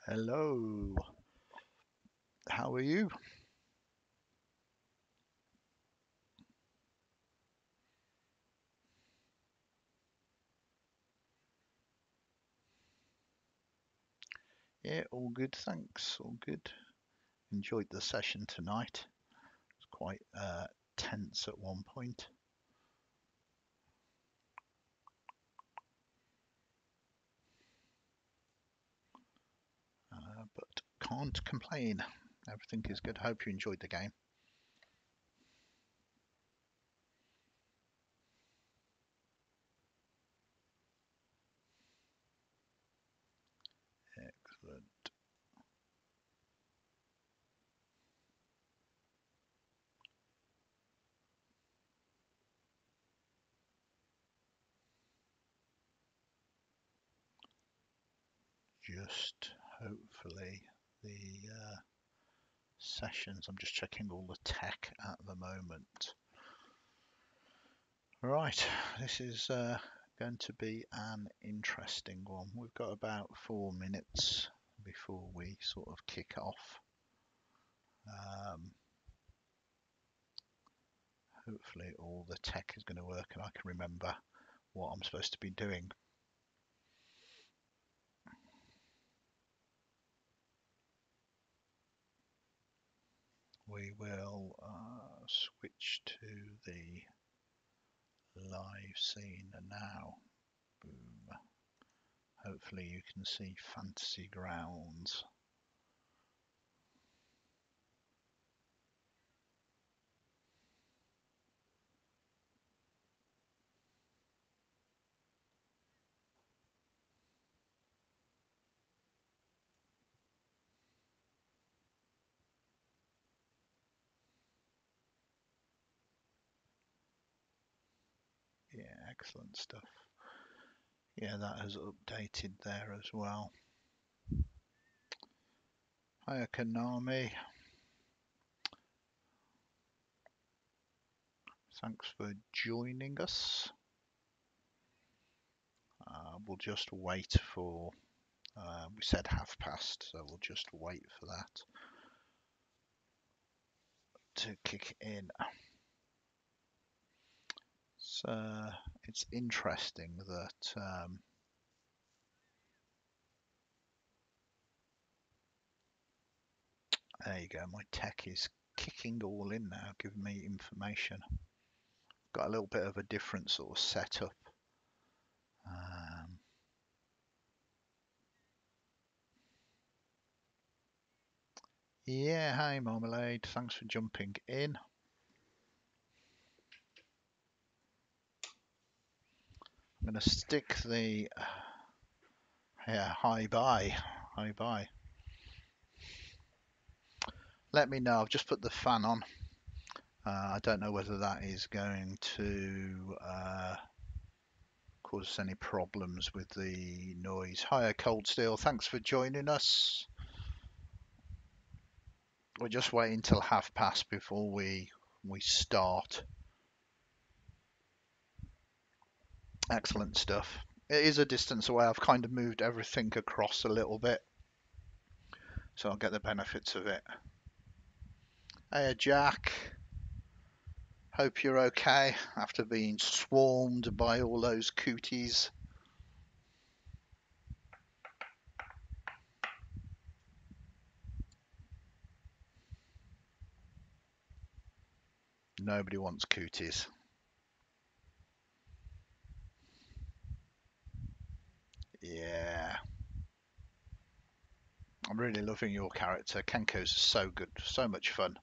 Hello, how are you? Yeah, all good, thanks. All good. Enjoyed the session tonight. It's quite tense at one point, but can't complain. Everything is good. Hope you enjoyed the game. Excellent. Just hopefully the sessions. I'm just checking all the tech at the moment. Right, this is going to be an interesting one. We've got about 4 minutes before we sort of kick off. Um, Hopefully all the tech is going to work and I can remember what I'm supposed to be doing. We will switch to the live scene now. Boom. Hopefully you can see Fantasy Grounds. Yeah, excellent stuff. Yeah, that has updated there as well. Hiya Konami, thanks for joining us. We'll just wait for, we said 1:30, so we'll just wait for that to kick in. So it's interesting that there you go, my tech is kicking all in now, giving me information. Got a little bit of a different sort of setup. Um, yeah, hi Marmalade, thanks for jumping in. I'm going to stick the yeah, hi bye. Let me know. I've just put the fan on. I don't know whether that is going to cause any problems with the noise. Hiya Cold Steel, thanks for joining us. We're just waiting till 1:30 before we start. Excellent stuff. It is a distance away. I've kind of moved everything across a little bit, so I'll get the benefits of it. Hey Jack, hope you're okay after being swarmed by all those cooties. Nobody wants cooties. Yeah. I'm really loving your character. Kenko's so good, so much fun.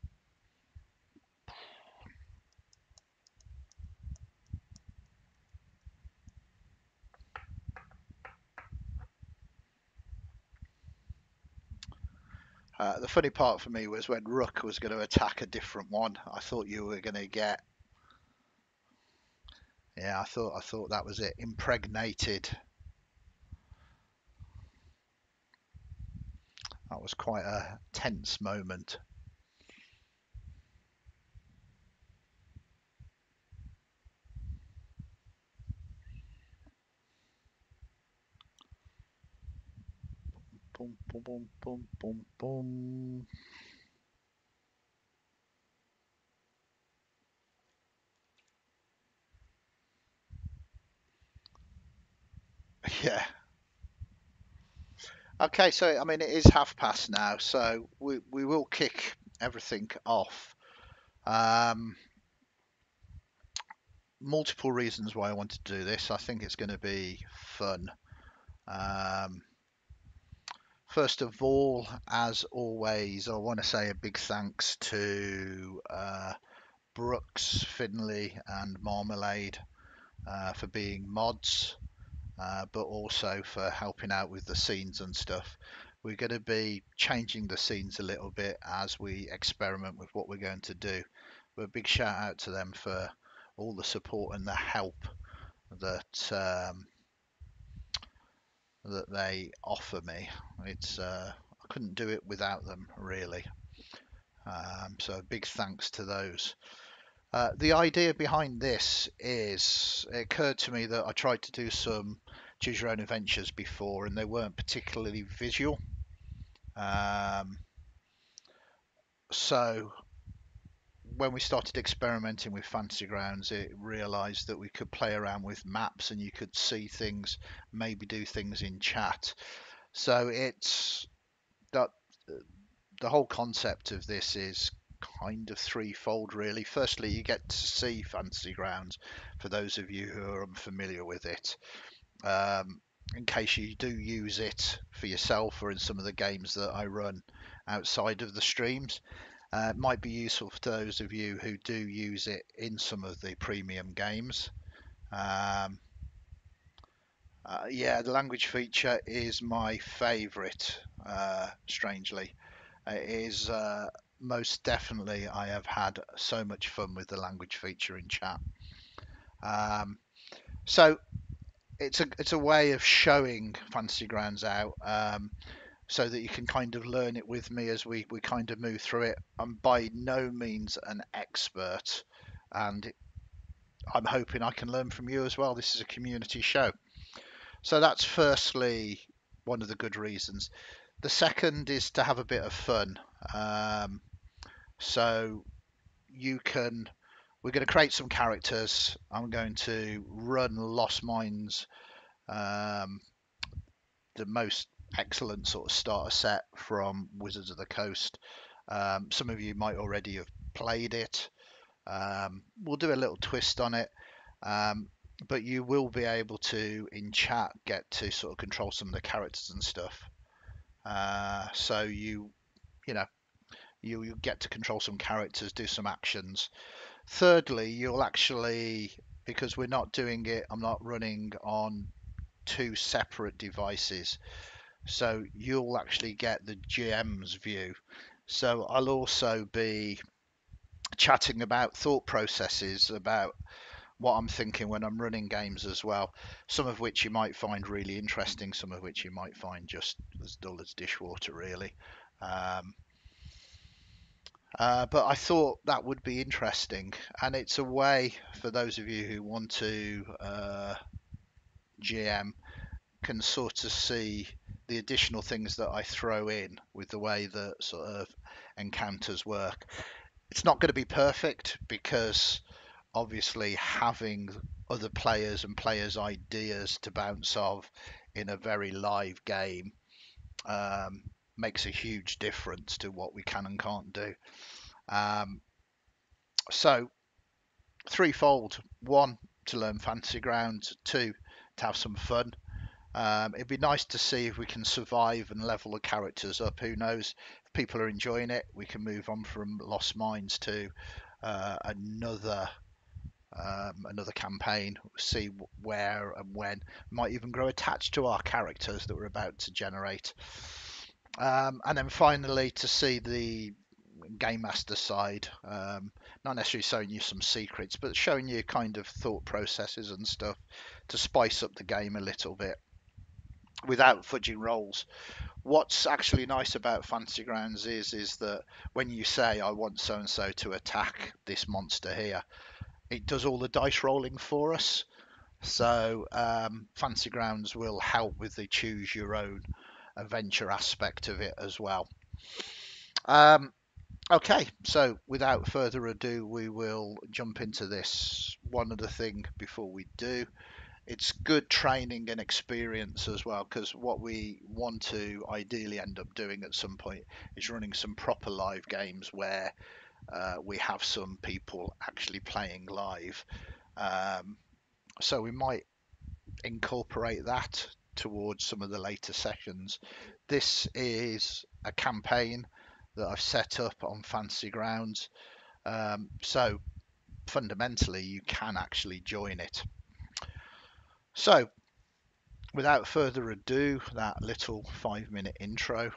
The funny part for me was when Rook was going to attack a different one. I thought you were going to get. Yeah, I thought that was it. Impregnated. That was quite a tense moment. Boom, boom, boom, boom, boom, boom. Yeah. Okay, so I mean it is 1/2 past now, so we will kick everything off. Um, Multiple reasons why I wanted to do this. I think it's going to be fun. Um, First of all, as always, I want to say a big thanks to Brooks, Finley, and Marmalade for being mods, but also for helping out with the scenes and stuff. We're going to be changing the scenes a little bit as we experiment with what we're going to do. But a big shout out to them for all the support and the help that that they offer me. It's I couldn't do it without them really. So big thanks to those. The idea behind this is it occurred to me that I tried to do some choose your own adventures before and they weren't particularly visual. Um, so when we started experimenting with Fantasy Grounds, it realized that we could play around with maps and you could see things, maybe do things in chat. So it's that the whole concept of this is kind of threefold, really. Firstly, you get to see Fantasy Grounds for those of you who are unfamiliar with it. Um, in case you do use it for yourself or in some of the games that I run outside of the streams. It might be useful for those of you who do use it in some of the premium games. Um, yeah, the language feature is my favourite, strangely. It is most definitely, I have had so much fun with the language feature in chat. Um, so it's a way of showing Fantasy Grounds out so that you can kind of learn it with me as we kind of move through it. I'm by no means an expert, and I'm hoping I can learn from you as well. This is a community show. So that's firstly one of the good reasons. The second is to have a bit of fun. So you can we're going to create some characters. I'm going to run Lost Mines, um, the most excellent sort of starter set from Wizards of the Coast. Some of you might already have played it. We'll do a little twist on it, um, but you will be able to in chat get to sort of control some of the characters and stuff. So you know you get to control some characters, do some actions. Thirdly, you'll actually, because we're not doing it, I'm not running on two separate devices, so you'll actually get the GM's view. So I'll also be chatting about thought processes, about what I'm thinking when I'm running games as well. Some of which you might find really interesting, some of which you might find just as dull as dishwater, really. Um, but I thought that would be interesting, and it's a way for those of you who want to GM can sort of see the additional things that I throw in with the way that sort of encounters work. It's not going to be perfect because obviously having other players and players' ideas to bounce off in a very live game um, makes a huge difference to what we can and can't do. Um, so threefold: one, to learn Fantasy Grounds; two, to have some fun. It'd be nice to see if we can survive and level the characters up. Who knows? If people are enjoying it, we can move on from Lost Mines to another campaign. See where and when. Might even grow attached to our characters that we're about to generate. And then finally, to see the game master side, not necessarily showing you some secrets, but showing you kind of thought processes and stuff to spice up the game a little bit without fudging rolls. What's actually nice about Fantasy Grounds is that when you say I want so and so to attack this monster here, it does all the dice rolling for us. So Fantasy Grounds will help with the choose your own adventure aspect of it as well. Um, okay, so without further ado, we will jump into this. One other thing before we do, it's good training and experience as well, because what we want to ideally end up doing at some point is running some proper live games where we have some people actually playing live. Um, so we might incorporate that towards some of the later sessions. This is a campaign that I've set up on Fantasy Grounds. So fundamentally, you can actually join it. So without further ado, that little 5-minute intro,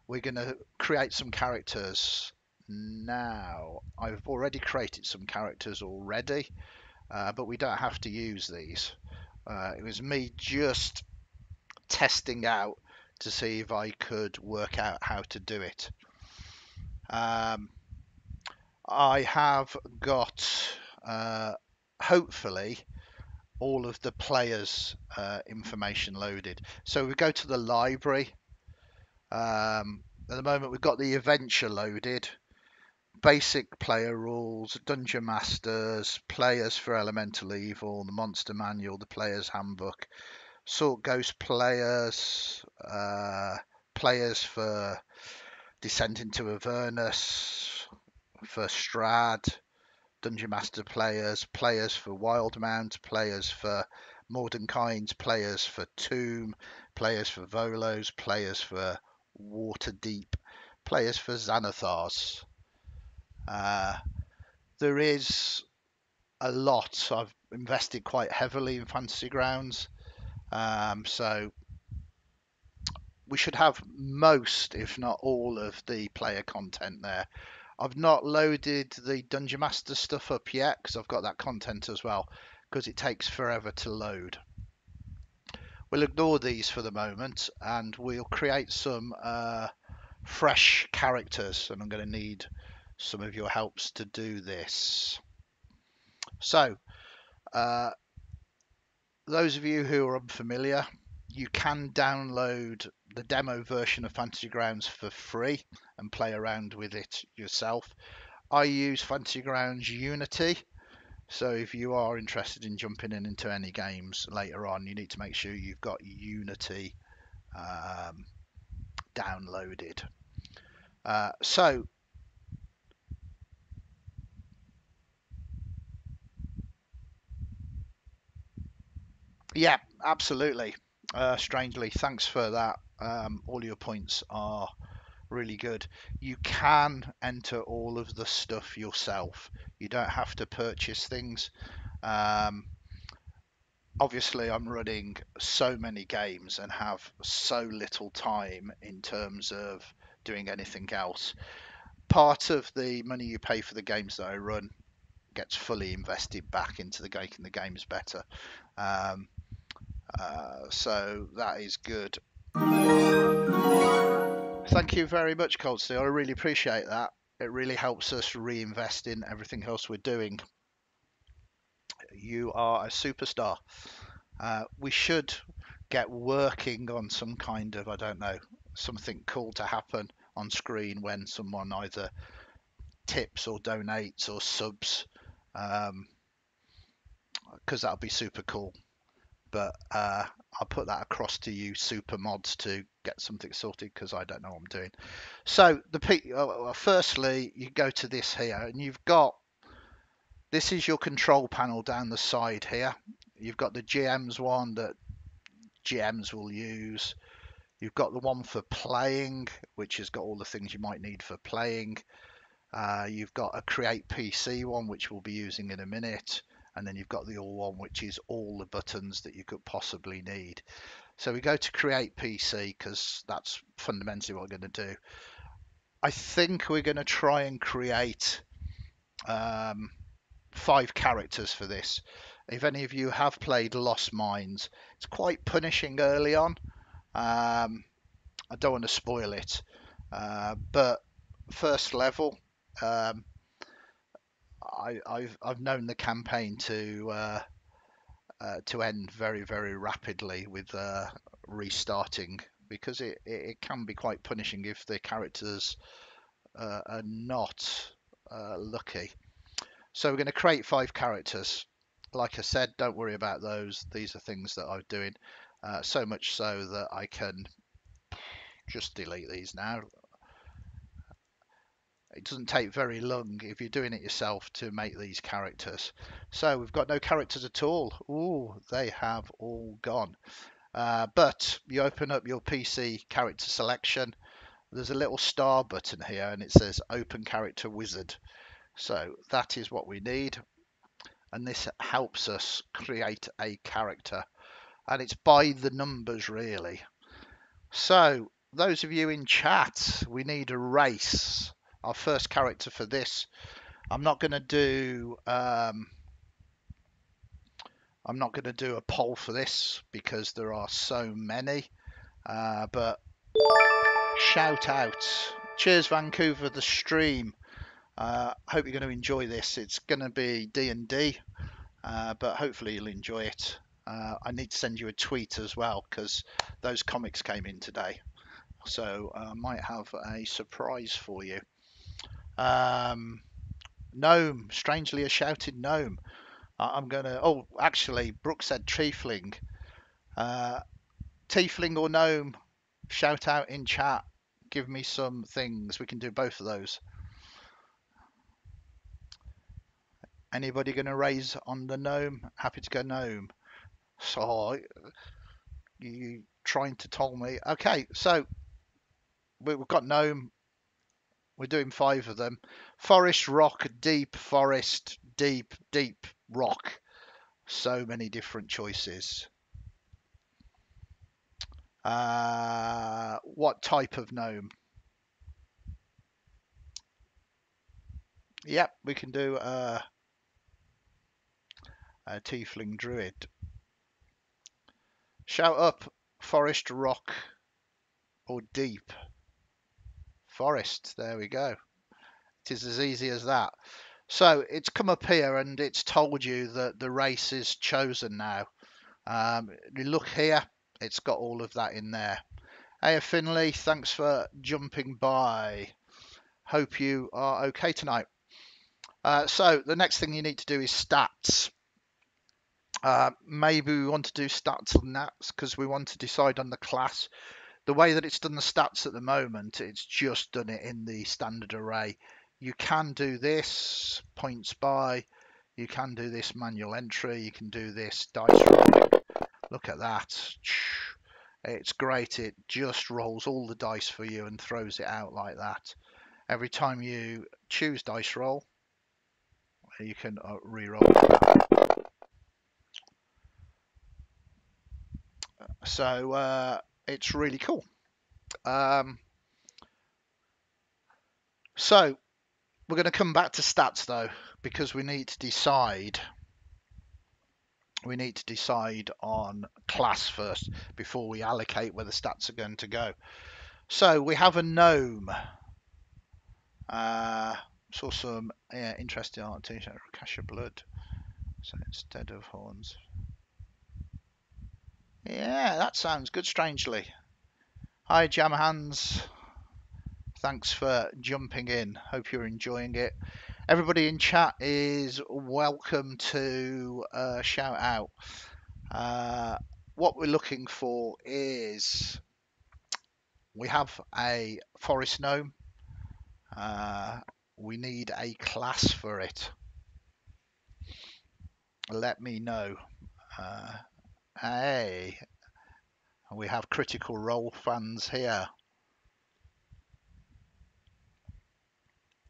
we're going to create some characters now. I've already created some characters already, but we don't have to use these. It was me just testing out to see if I could work out how to do it. I have got, hopefully, all of the players' information loaded. So we go to the library. At the moment, we've got the adventure loaded. Basic player rules, dungeon masters, players for elemental evil, the monster manual, the player's handbook, sort ghost players, players for descent into Avernus, for Strad, dungeon master players, players for Wildmount, players for Mordenkind, players for Tomb, players for Volos, players for Waterdeep, players for Xanathars. There is a lot. I've invested quite heavily in Fantasy Grounds, so we should have most, if not all, of the player content there. I've not loaded the Dungeon Master stuff up yet because I've got that content as well, because it takes forever to load. We'll ignore these for the moment and we'll create some fresh characters, and I'm going to need some of your helps to do this. So, those of you who are unfamiliar, you can download the demo version of Fantasy Grounds for free and play around with it yourself. I use Fantasy Grounds Unity, so if you are interested in jumping in into any games later on, you need to make sure you've got Unity downloaded. So yeah, absolutely. Strangely, thanks for that. All your points are really good. You can enter all of the stuff yourself. You don't have to purchase things. Um, Obviously, I'm running so many games and have so little time in terms of doing anything else. Part of the money you pay for the games that I run gets fully invested back into the making the games better. Um, so that is good. Thank you very much, Cold Steel. I really appreciate that. It really helps us reinvest in everything else we're doing. You are a superstar. We should get working on some kind of, I don't know, something cool to happen on screen when someone either tips or donates or subs, because that'll be super cool. But I'll put that across to you, super mods, to get something sorted because I don't know what I'm doing. So firstly, you go to this here, and you've got, this is your control panel down the side here. You've got the GM's one that GMs will use. You've got the one for playing, which has got all the things you might need for playing. You've got a create PC one, which we'll be using in a minute. And then you've got the all one, which is all the buttons that you could possibly need. So we go to create PC because that's fundamentally what we're going to do. I think we're going to try and create 5 characters for this. If any of you have played Lost Mines, it's quite punishing early on. I don't want to spoil it, but first level, I've known the campaign to end very, very rapidly with restarting because it can be quite punishing if the characters are not lucky. So we're going to create 5 characters. Like I said, don't worry about those. These are things that I'm doing. So much so that I can just delete these now. It doesn't take very long if you're doing it yourself to make these characters. So we've got no characters at all. Ooh, they have all gone. But you open up your PC character selection. There's a little star button here and it says Open Character Wizard. So that is what we need. And this helps us create a character. And it's by the numbers, really. So those of you in chat, we need a race. Our first character for this. I'm not going to do a poll for this because there are so many. But shout out. Cheers, Vancouver, the stream. Hope you're going to enjoy this. It's going to be D&D, but hopefully you'll enjoy it. I need to send you a tweet as well because those comics came in today. So I might have a surprise for you. Gnome, strangely a shouted gnome. I'm going to... Oh, actually, Brooke said tiefling. Tiefling or gnome, shout out in chat. Give me some things. We can do both of those. Anybody going to raise on the gnome? Happy to go gnome. So you trying to tell me? Okay, so we've got gnome. We're doing 5 of them. Forest, rock, deep, forest, deep, deep, rock. So many different choices. What type of gnome? Yep, we can do a tiefling druid. Shout up, forest, rock, or deep. Forest, there we go. It is as easy as that. So it's come up here and it's told you that the race is chosen now. You look here, it's got all of that in there. Hey Finley, thanks for jumping by. Hope you are okay tonight. So the next thing you need to do is stats. Maybe we want to do stats and nats because we want to decide on the class. The way that it's done the stats at the moment, it's just done it in the standard array. You can do this points by, you can do this manual entry, you can do this dice roll. Look at that. It's great. It just rolls all the dice for you and throws it out like that. Every time you choose dice roll, you can re-roll that. So it's really cool. So we're going to come back to stats though, because we need to decide. We need to decide on class first before we allocate where the stats are going to go. So we have a gnome. Saw some interesting art t-shirt, Cash of Blood. So instead of horns. Yeah, that sounds good, strangely. Hi, Jam Hands. Thanks for jumping in. Hope you're enjoying it. Everybody in chat is welcome to shout out. What we're looking for is we have a forest gnome. We need a class for it. Let me know. Hey, we have Critical Role fans here.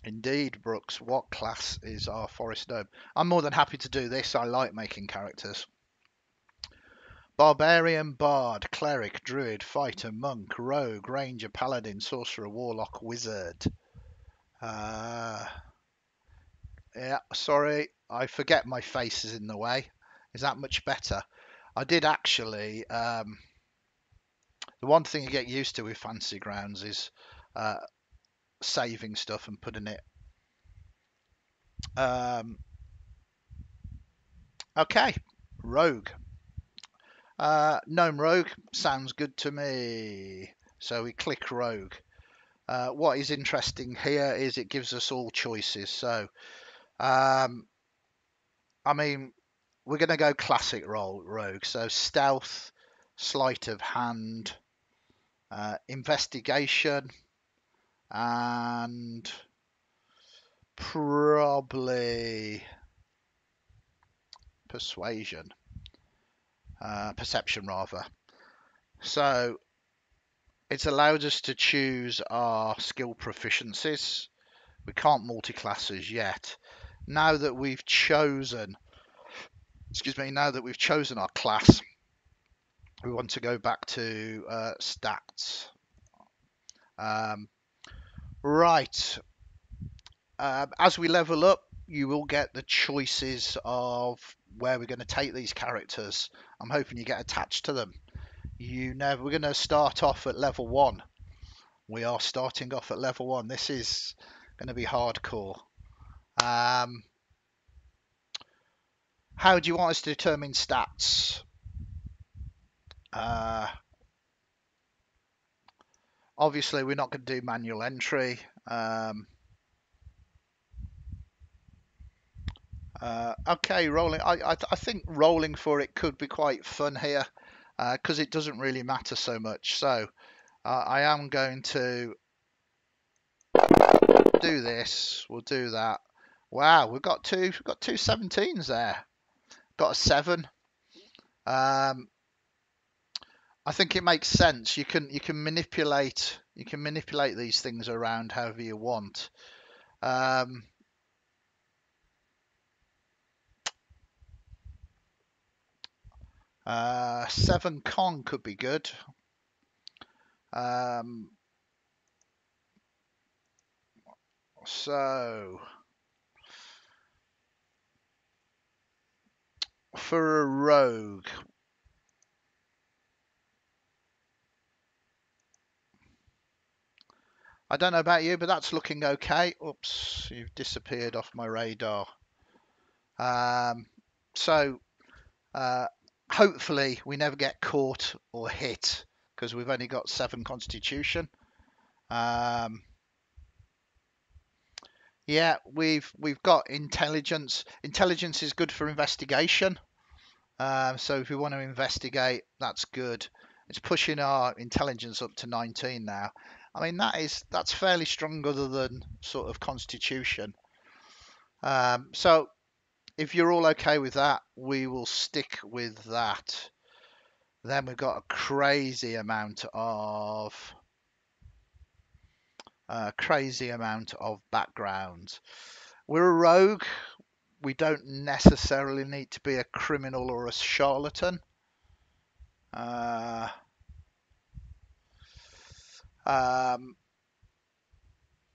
Indeed, Brooks. What class is our forest gnome? I'm more than happy to do this. I like making characters. Barbarian, Bard, Cleric, Druid, Fighter, Monk, Rogue, Ranger, Paladin, Sorcerer, Warlock, Wizard. Yeah, sorry. I forget my face is in the way. Is that much better? I did actually... the one thing you get used to with Fantasy Grounds is saving stuff and putting it... okay, Rogue. Gnome Rogue sounds good to me. So we click Rogue. What is interesting here is it gives us all choices. So, I mean, we're going to go classic Rogue. So stealth, sleight of hand, investigation, and probably persuasion, perception rather. So it's allowed us to choose our skill proficiencies. We can't multi-class as yet. Now that we've chosen, now that we've chosen our class, we want to go back to stats. Right. As we level up, you will get the choices of where we're going to take these characters. I'm hoping you get attached to them. We're going to start off at level 1. We are starting off at level 1. This is going to be hardcore. How do you want us to determine stats? Obviously, we're not going to do manual entry. Okay, rolling. I think rolling for it could be quite fun here because it doesn't really matter so much. So I am going to do this. We'll do that. Wow, we've got two 17s there. Got a 7. I think it makes sense. You can manipulate these things around however you want. Seven con could be good. So for a rogue, I don't know about you, but that's looking okay. Oops, you've disappeared off my radar. So hopefully we never get caught or hit because we've only got 7 constitution. Yeah, we've got intelligence. Intelligence is good for investigation. So if we want to investigate, that's good. It's pushing our intelligence up to 19 now. I mean, that's fairly strong other than sort of constitution. So if you're all okay with that, we will stick with that. Then we've got a crazy amount of backgrounds. We're a rogue. We don't necessarily need to be a criminal or a charlatan.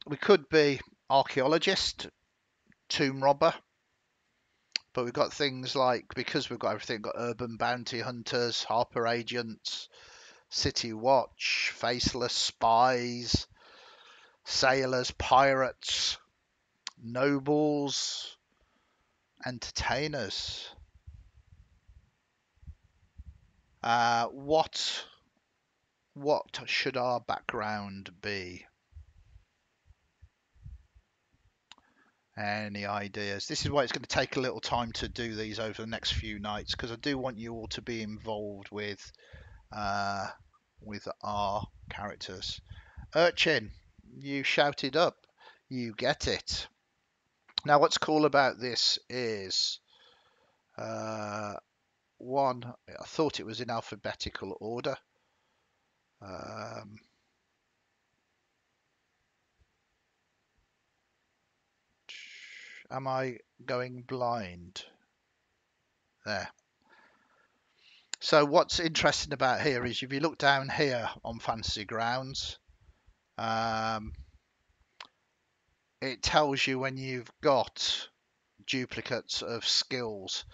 We could be archaeologist, tomb robber, but we've got things like, because we've got everything, got urban bounty hunters, Harper agents, city watch, faceless spies, sailors, pirates, nobles, entertainers. What should our background be? Any ideas? This is why it's going to take a little time to do these over the next few nights, because I do want you all to be involved with our characters. Urchin, you shouted up. You get it. Now, what's cool about this is one, I thought it was in alphabetical order. Am I going blind? There. So what's interesting about here is if you look down here on Fantasy Grounds, it tells you when you've got duplicates of skills.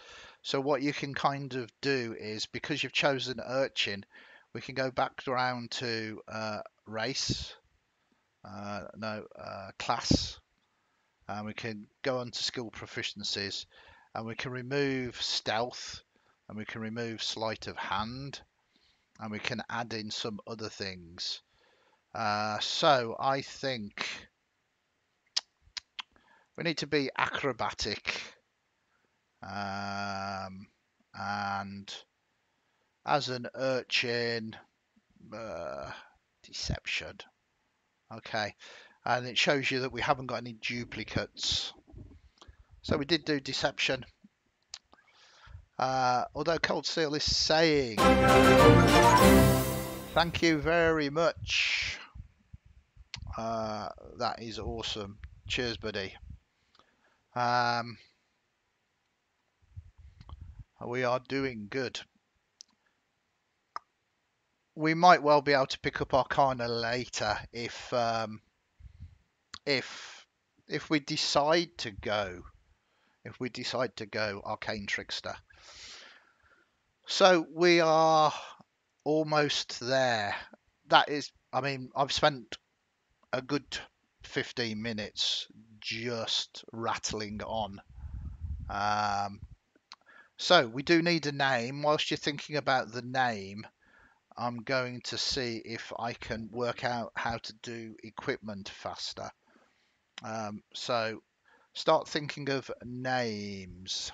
So what you can kind of do is, because you've chosen Urchin, we can go back around to race, class, and we can go on to skill proficiencies, and we can remove stealth, and we can remove sleight of hand, and we can add in some other things. So I think we need to be acrobatic, and as an urchin, deception. Okay, and it shows you that we haven't got any duplicates. So we did do deception. Although Cold Steel is saying, thank you very much. That is awesome. Cheers, buddy. We are doing good. We might well be able to pick up Arcana later if we decide to go. If we decide to go Arcane Trickster. So we are almost there. That is, I mean, I've spent a good 15 minutes just rattling on. So we do need a name. Whilst you're thinking about the name, I'm going to see if I can work out how to do equipment faster. So start thinking of names.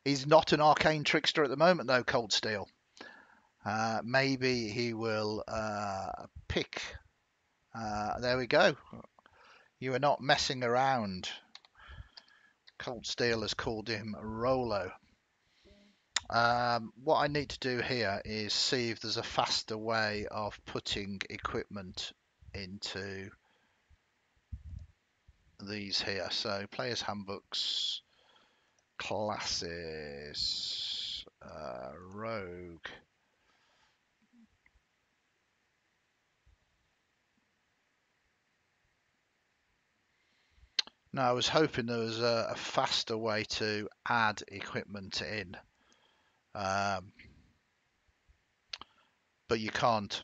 He's not an arcane trickster at the moment, though, Cold Steel. Maybe he will pick. There we go. You are not messing around. Cold Steel has called him Rolo. What I need to do here is see if there's a faster way of putting equipment into these here. So players handbooks, classes, rogue. Now I was hoping there was a faster way to add equipment in, but you can't,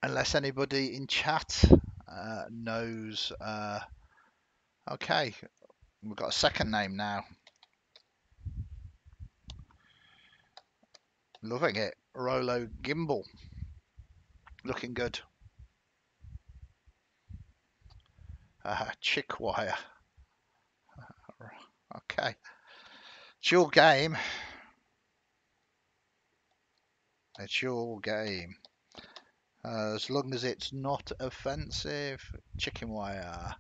unless anybody in chat knows. Okay, we've got a second name now. Loving it. Rolo Gimbal. Looking good. Chickwire. Okay. It's your game. It's your game. As long as it's not offensive. Chicken wire.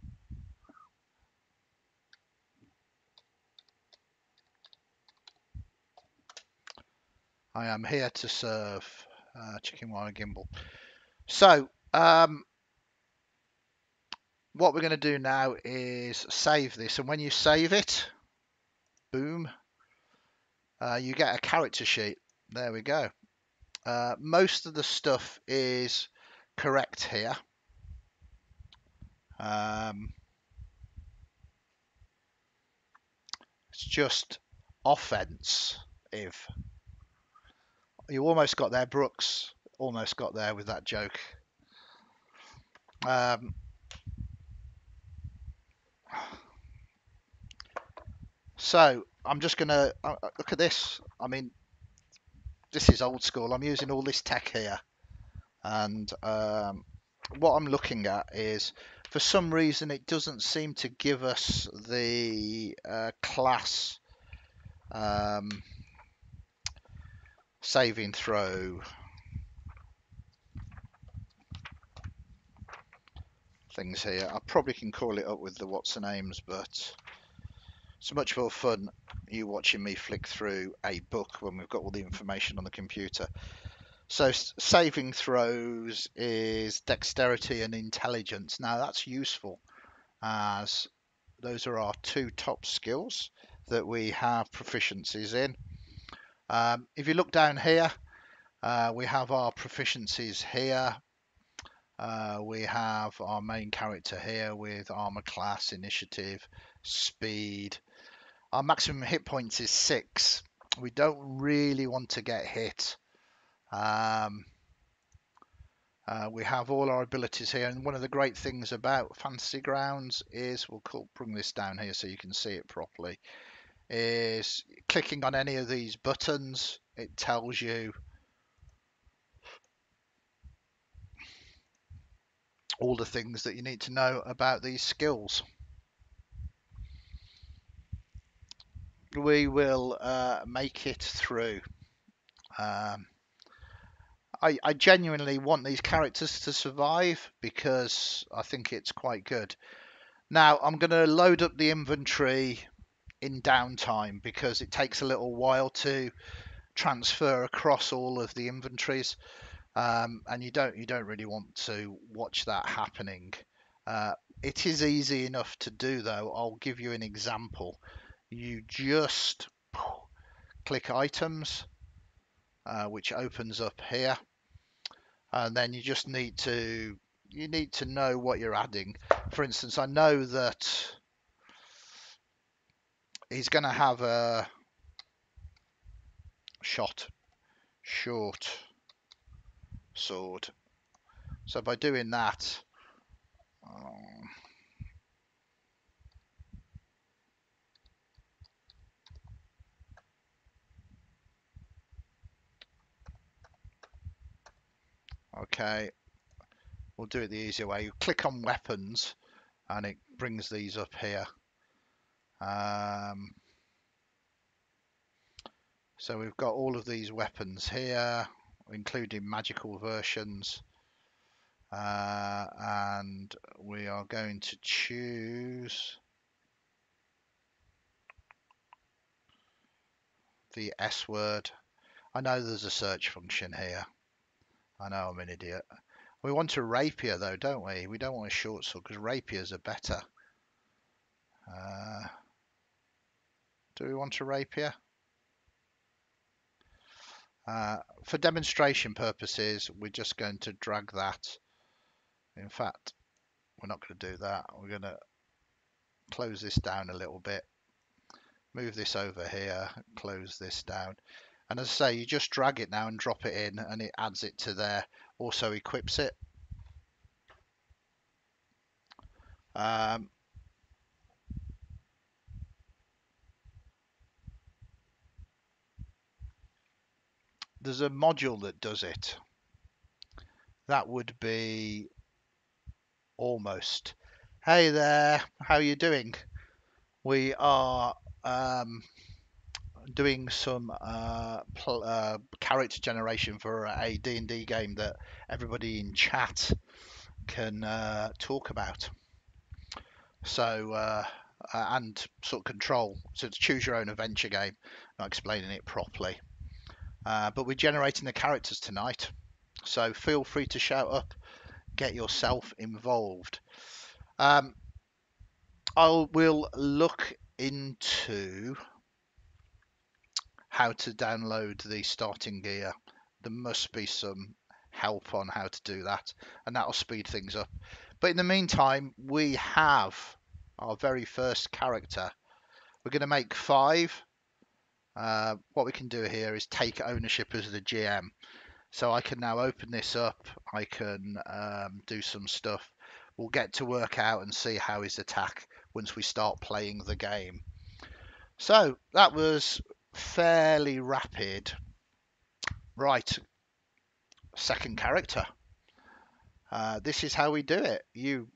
I am here to serve. Chicken wire gimbal. So, what we're going to do now is save this. And when you save it, boom, you get a character sheet. There we go. Most of the stuff is correct here. It's just offense. If you almost got there, Brooks, almost got there with that joke. So I'm just gonna look at this. I mean, this is old school. I'm using all this tech here, and what I'm looking at is, for some reason, it doesn't seem to give us the class saving throw things here. I probably can call it up with the what's the names, but it's much more fun you watching me flick through a book when we've got all the information on the computer. So saving throws is dexterity and intelligence. Now that's useful, as those are our two top skills that we have proficiencies in. If you look down here, we have our proficiencies here. We have our main character here with armor class, initiative, speed. Our maximum hit points is 6. We don't really want to get hit. We have all our abilities here, and one of the great things about Fantasy Grounds is, bring this down here so you can see it properly. is clicking on any of these buttons. It tells you all the things that you need to know about these skills. We will make it through. Um, I genuinely want these characters to survive because I think it's quite good. Now I'm going to load up the inventory in downtime because it takes a little while to transfer across all of the inventories, and you don't really want to watch that happening. It is easy enough to do though. I'll give you an example. You just click items, which opens up here, and then you need to know what you're adding. For instance, I know that he's going to have a short sword. So by doing that, um, okay, we'll do it the easier way. You click on weapons, and it brings these up here. Um, so we've got all of these weapons here, including magical versions. And we are going to choose the S word. I know there's a search function here. I know I'm an idiot. We want a rapier though, don't we? We don't want a short sword because rapiers are better. Uh, do we want a rapier? For demonstration purposes, we're just going to drag that. In fact, we're not going to do that. We're going to close this down a little bit. Move this over here, close this down. And as I say, you just drag it now and drop it in and it adds it to there. Also equips it. Um, there's a module that does it. That would be almost. Hey there, how are you doing? We are doing some character generation for a D&D game that everybody in chat can talk about. So and sort of control. So it's choose your own adventure game. Not explaining it properly, but we're generating the characters tonight. So feel free to shout up, get yourself involved. We'll look into how to download the starting gear. There must be some help on how to do that, and that'll speed things up. But in the meantime, we have our very first character. We're going to make 5. What we can do here is take ownership as the GM. So I can now open this up. I can do some stuff. We'll get to work out and see how his attack once we start playing the game. So that was fairly rapid. Right, second character. This is how we do it. You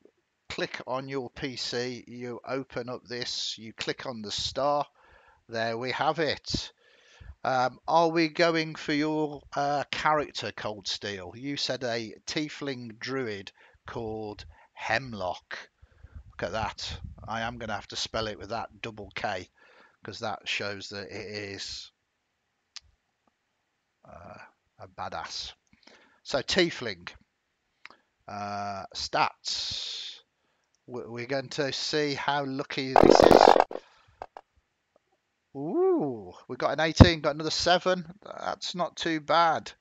click on your PC, you open up this, you click on the star. There we have it. Are we going for your character, Cold Steel? You said a tiefling druid called Hemlock. Look at that. I am going to have to spell it with that double K because that shows that it is a badass. So tiefling stats. We're going to see how lucky this is. Ooh, we got an 18, got another 7. That's not too bad.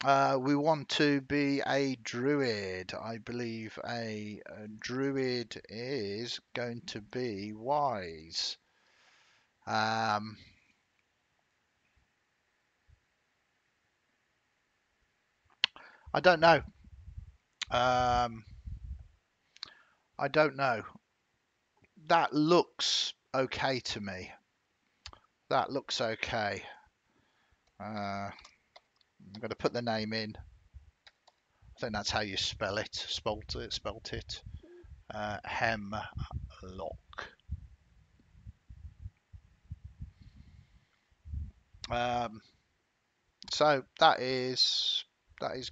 We want to be a druid. I believe a druid is going to be wise. I don't know. I don't know. That looks okay to me. that looks okay. I'm going to put the name in. I think that's how you spell it. Spelt it. Hemlock. Um, so that is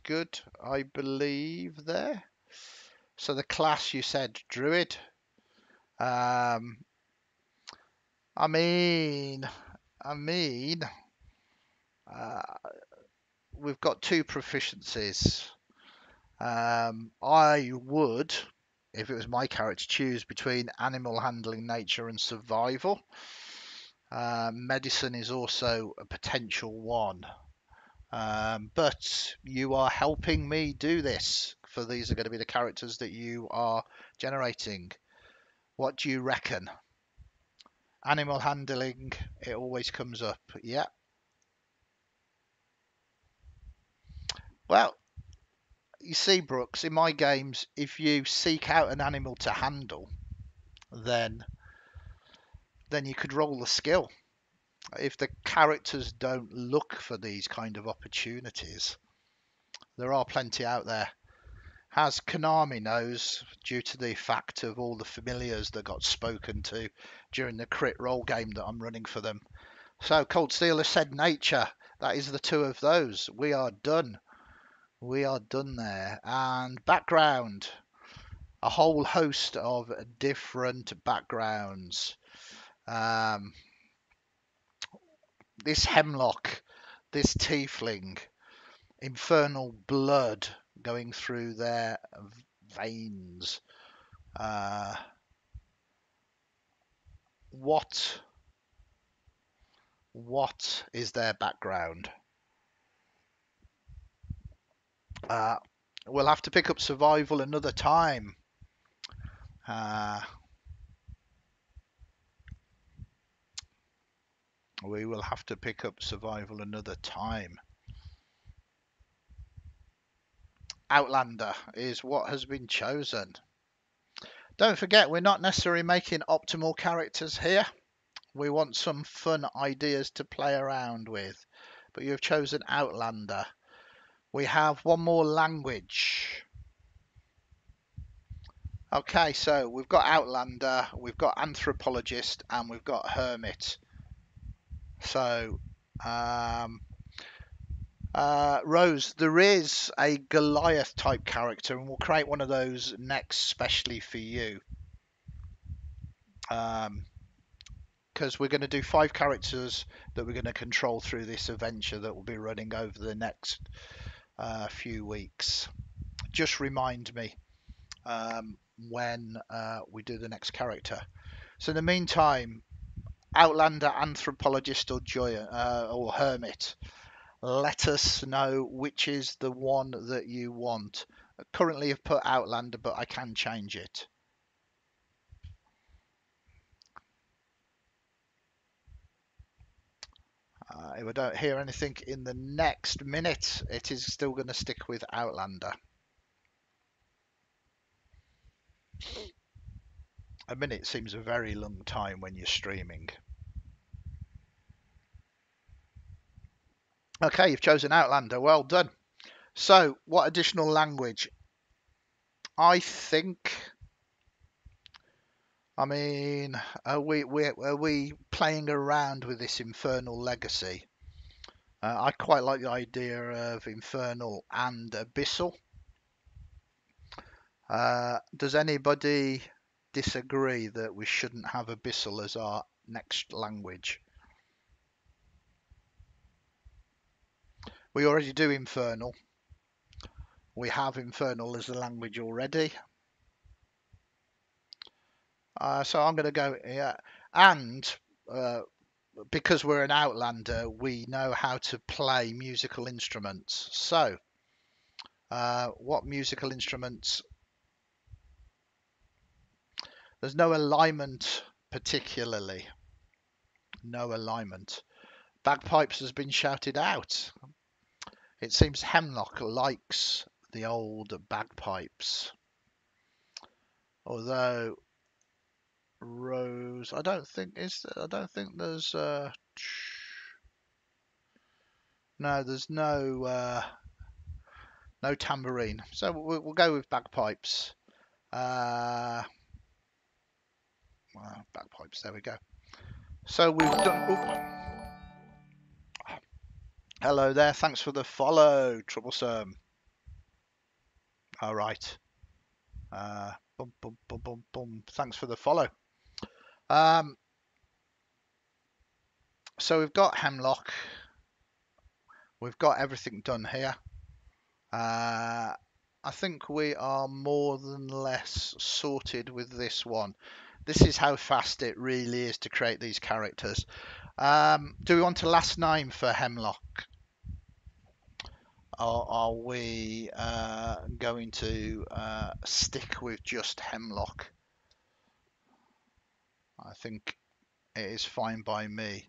good, I believe there. So the class you said druid. Um, I mean, I mean, uh, we've got two proficiencies. I would, if it was my character, choose between animal handling, nature, and survival. Medicine is also a potential one. But you are helping me do this, for these are going to be the characters that you are generating. What do you reckon? Animal handling, it always comes up. Yeah. Well, you see, Brooks, in my games, if you seek out an animal to handle, then you could roll the skill. If the characters don't look for these kind of opportunities, there are plenty out there. As Konami knows, due to the fact of all the familiars that got spoken to during the crit roll game that I'm running for them. So Cold Steel has said nature. That is the two of those. We are done. We are done there. And background. A whole host of different backgrounds. Um, this hemlock, this tiefling, infernal blood going through their veins. Uh, what is their background? Uh, we'll have to pick up survival another time. We will have to pick up survival another time. Outlander is what has been chosen. Don't forget, we're not necessarily making optimal characters here. We want some fun ideas to play around with. But you've chosen Outlander. We have one more language. Okay, so we've got Outlander, we've got Anthropologist, and we've got Hermit. So, Rose, there is a Goliath type character, and we'll create one of those next specially for you. Because we're going to do 5 characters that we're going to control through this adventure that will be running over the next few weeks. Just remind me when we do the next character. So in the meantime, Outlander, Anthropologist, or Hermit, let us know which is the one that you want. Currently I've put Outlander, but I can change it. If I don't hear anything in the next minute, it is still going to stick with Outlander. A minute seems a very long time when you're streaming. Okay, you've chosen Outlander. Well done. So, what additional language? I think. I mean, are we playing around with this Infernal Legacy? I quite like the idea of Infernal and Abyssal. Does anybody disagree that we shouldn't have Abyssal as our next language? We already do Infernal. We have Infernal as the language already. So I'm going to go, yeah. And because we're an Outlander, we know how to play musical instruments. So, what musical instruments? There's no alignment particularly. No alignment. Bagpipes has been shouted out. It seems Hemlock likes the old bagpipes. Although Rose, I don't think there's No, there's no tambourine, so we'll go with bagpipes. Well, bagpipes. There we go. So we've done. Hello there. Thanks for the follow, Troublesome. All right. Boom, boom, boom, boom, boom. Thanks for the follow. So we've got Hemlock. We've got everything done here. I think we are more than less sorted with this one. This is how fast it really is to create these characters. Do we want a last name for Hemlock? Or are we going to stick with just Hemlock? I think it is fine by me.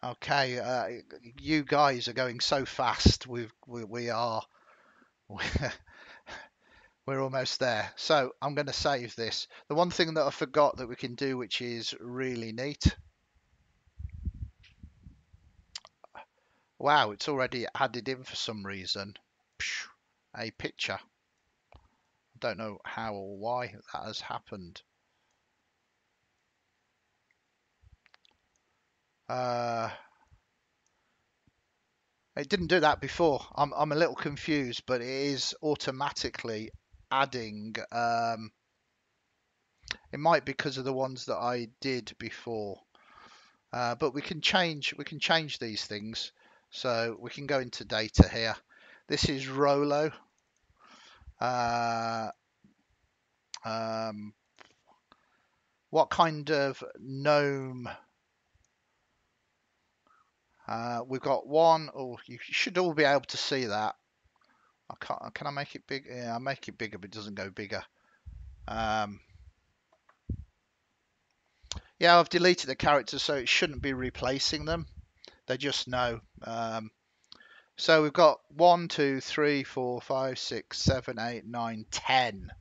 Okay, you guys are going so fast. We are we're almost there. So I'm going to save this. The one thing that I forgot that we can do, which is really neat. Wow, it's already added in for some reason. A picture. I don't know how or why that has happened. It didn't do that before. I'm a little confused, but it is automatically adding. It might be because of the ones that I did before. But we can change these things. So we can go into data here. This is Rolo. What kind of gnome? We've got one. Oh, you should all be able to see that. I can't. Can I make it big? Yeah, I make it bigger, but it doesn't go bigger. Yeah, I've deleted the characters, so it shouldn't be replacing them. They just know. So we've got 1, 2, 3, 4, 5, 6, 7, 8, 9, 10.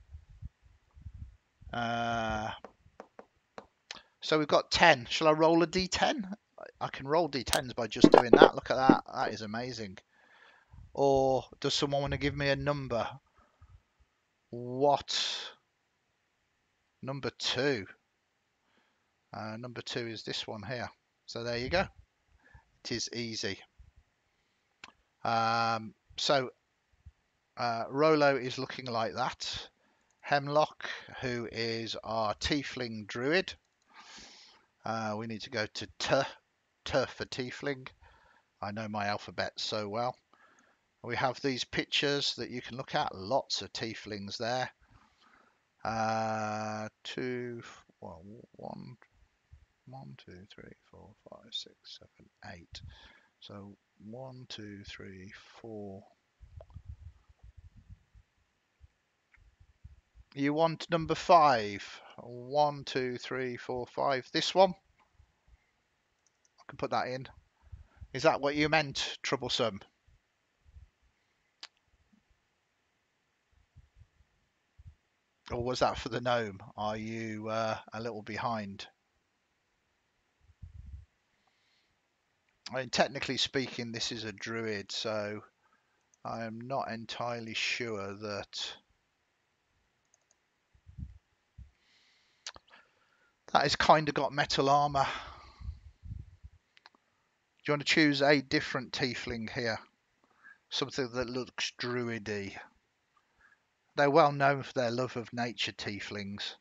So we've got 10. Shall I roll a d10? I can roll d10s by just doing that. Look at that. That is amazing. Or does someone want to give me a number? What? Number 2. Number 2 is this one here. So there you go. It is easy. So Rolo is looking like that. Hemlock, who is our tiefling druid. We need to go to T for tiefling. I know my alphabet so well. We have these pictures that you can look at. Lots of tieflings there. 2, well, 1, 2, 3, 4, 5, 6, 7, 8. So 1, 2, 3, 4. You want number 5. 1, 2, 3, 4, 5. This one. I can put that in. Is that what you meant, Troublesome? Or was that for the gnome? Are you a little behind? I mean, technically speaking, this is a druid, so I am not entirely sure that that has kind of got metal armor. Do you want to choose a different tiefling here? Something that looks druidy. They're well known for their love of nature, tieflings.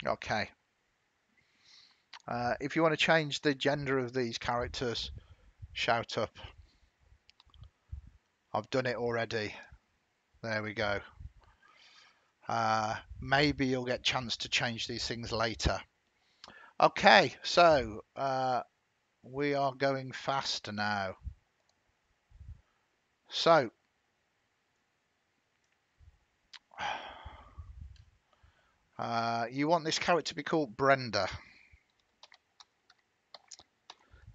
Okay. If you want to change the gender of these characters, shout up. I've done it already. There we go. Maybe you'll get a chance to change these things later. Okay, so we are going faster now. So you want this character to be called Brenda.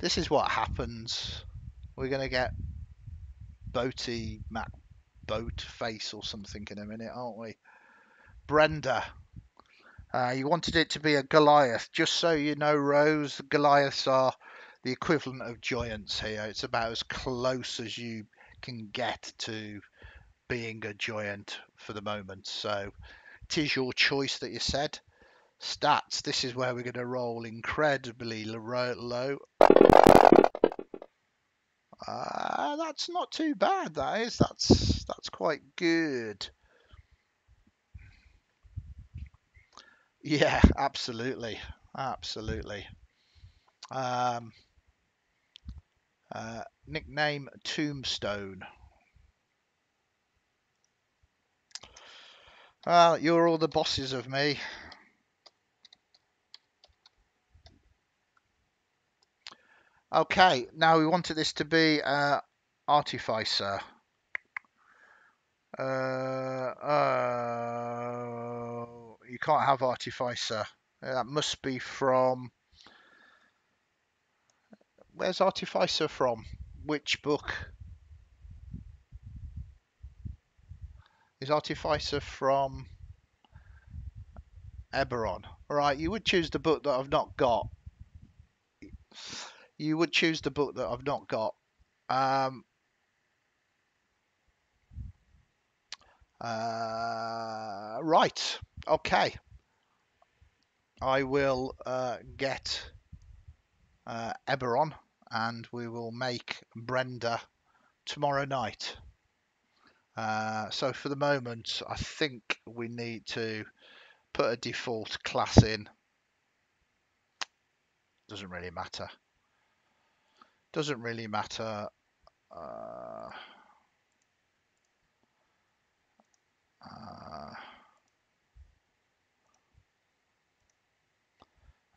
This is what happens. We're going to get Boaty Mac Boat Face or something in a minute, aren't we? Brenda. You wanted it to be a Goliath. Just so you know, Rose, Goliaths are the equivalent of giants here. It's about as close as you can get to being a giant for the moment. So it is your choice that you said. Stats. This is where we're going to roll incredibly low. That's not too bad. That is. That's quite good. Yeah, absolutely, absolutely. Um, Nickname Tombstone. Well, you're all the bosses of me. Okay, now we wanted this to be Artificer. You can't have Artificer. That must be from. Where's Artificer from? Which book? Is Artificer from Eberron? Right, you would choose the book that I've not got. You would choose the book that I've not got. Right. Okay. I will get Eberron and we will make Brenda tomorrow night. So for the moment, I think we need to put a default class in. Doesn't really matter. Doesn't really matter. Uh, uh,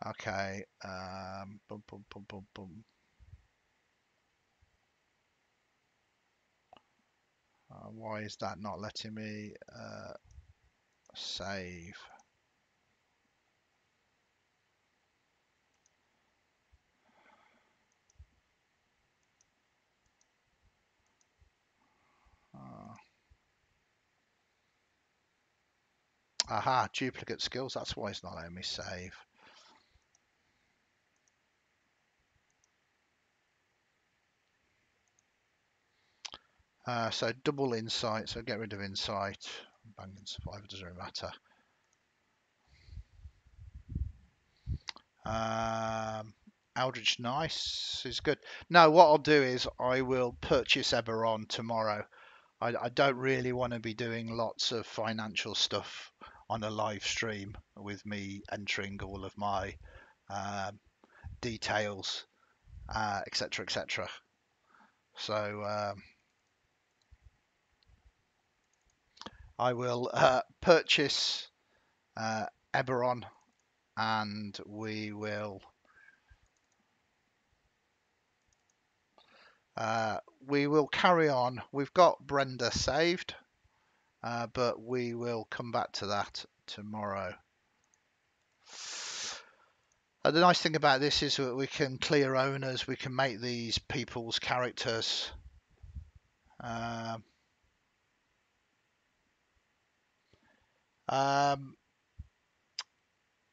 okay. Boom, boom, boom, boom, boom. Why is that not letting me save? Uh, Aha, duplicate skills. That's why it's not letting me save. So double insight. So get rid of insight. Bang and survivor doesn't really matter. Eldritch Nice is good. No, what I'll do is I will purchase Eberron tomorrow. I don't really want to be doing lots of financial stuff on a live stream with me entering all of my details, etc., etc. So I will purchase Eberron and we will carry on. We've got Brenda saved, but we will come back to that tomorrow. The nice thing about this is that we can clear owners, we can make these people's characters.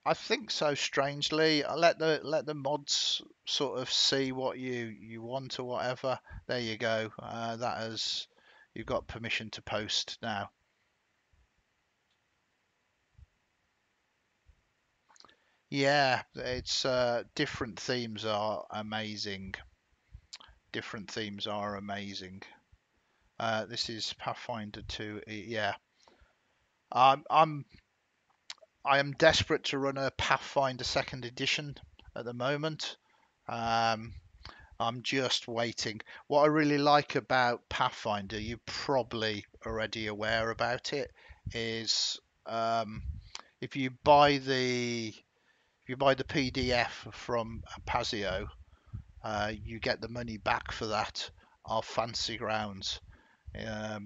I think so. Strangely, I let the mods sort of see what you want or whatever. There you go. That is, you've got permission to post now. Yeah, it's different themes are amazing. Different themes are amazing. This is Pathfinder 2. Yeah, um, I'm I am desperate to run a Pathfinder second edition at the moment. Um, I'm just waiting. What I really like about Pathfinder, you're probably already aware about it, is if you buy the PDF from Pazio, you get the money back for that of Fancy Grounds. I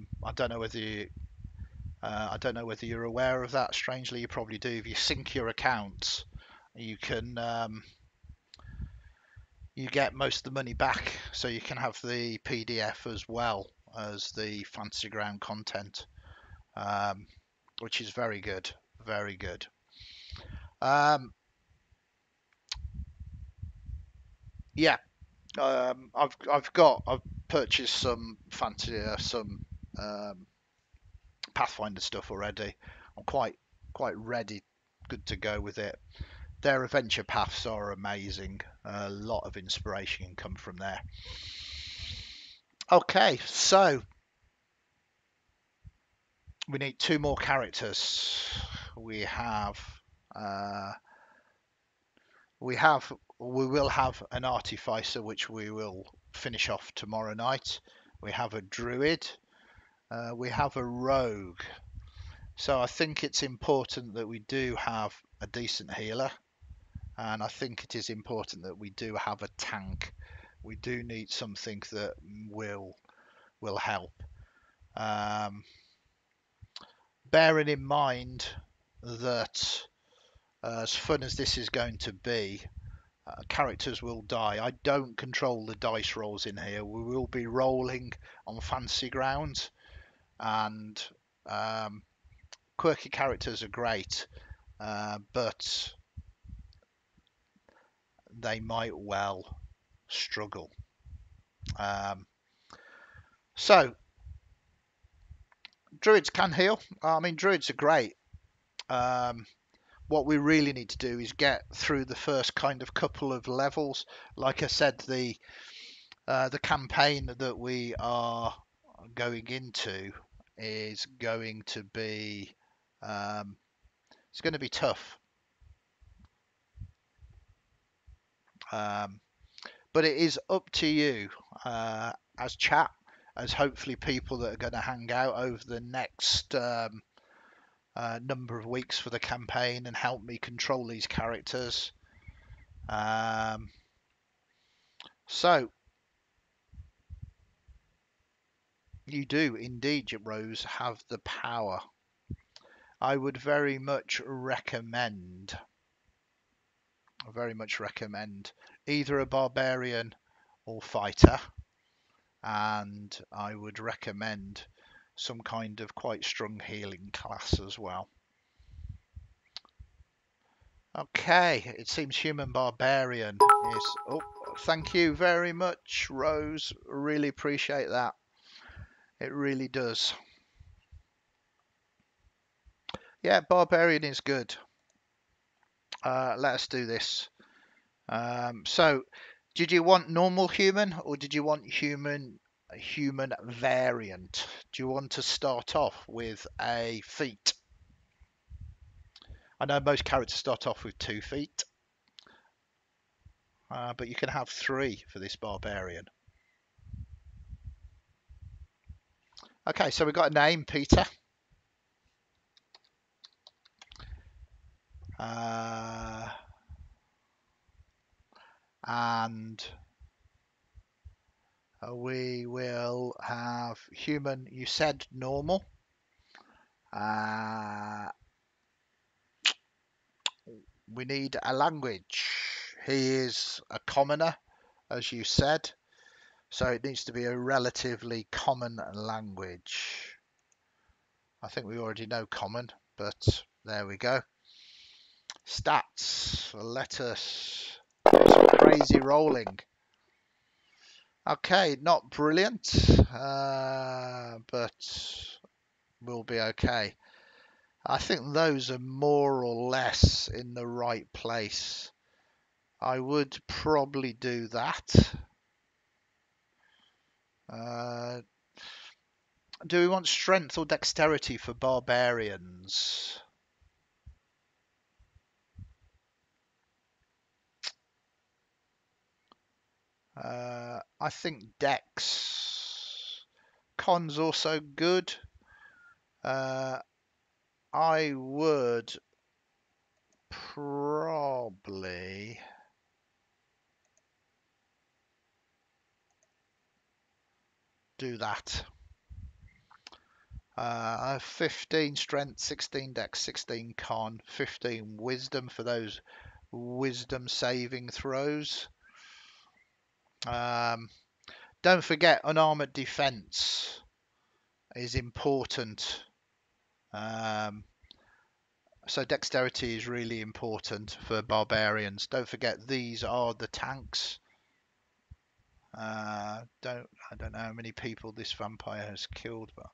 don't know whether you're aware of that. Strangely, you probably do. If you sync your accounts, you can you get most of the money back, so you can have the PDF as well as the Fantasy Ground content, um, which is very good, very good. Yeah, I've purchased some fantasy, some um, Pathfinder stuff already. I'm quite ready, good to go with it. Their adventure paths are amazing. A lot of inspiration can come from there. Okay, so we need two more characters. We have, uh, we have, we will have an artificer, which we will finish off tomorrow night. We have a druid. We have a rogue. So I think it's important that we do have a decent healer, and I think it is important that we do have a tank. We do need something that will help. Um, Bearing in mind that as fun as this is going to be, characters will die. I don't control the dice rolls in here. We will be rolling on fantasy grounds, and um, quirky characters are great, but they might well struggle. Um, so druids can heal. I mean, druids are great. Um, what we really need to do is get through the first kind of couple of levels. Like I said, the campaign that we are going into is going to be it's going to be tough. Um, but it is up to you as chat, as hopefully people that are going to hang out over the next number of weeks for the campaign and help me control these characters. So you do indeed, Rose, have the power. I would very much recommend either a barbarian or fighter, and I would recommend some kind of quite strong healing class as well. Okay, it seems human barbarian is. Oh, thank you very much, Rose. Really appreciate that. It really does. Yeah, barbarian is good. Let us do this. So, did you want normal human or did you want human variant? Do you want to start off with a feat? I know most characters start off with 2 feet, but you can have 3 for this barbarian. Okay, so we've got a name, Peter. And we will have human. You said normal. We need a language. He is a commoner, as you said, so it needs to be a relatively common language. I think we already know common, but there we go. Stats. Let us do some crazy rolling. Okay, not brilliant, but we'll be okay. I think those are more or less in the right place. I would probably do that. Do we want strength or dexterity for barbarians? I think dex. Con's also good. I would probably do that. 15 strength, 16 dex, 16 con, 15 wisdom for those wisdom saving throws. Don't forget, unarmored defense is important. So dexterity is really important for barbarians. Don't forget, these are the tanks. I don't know how many people this vampire has killed, but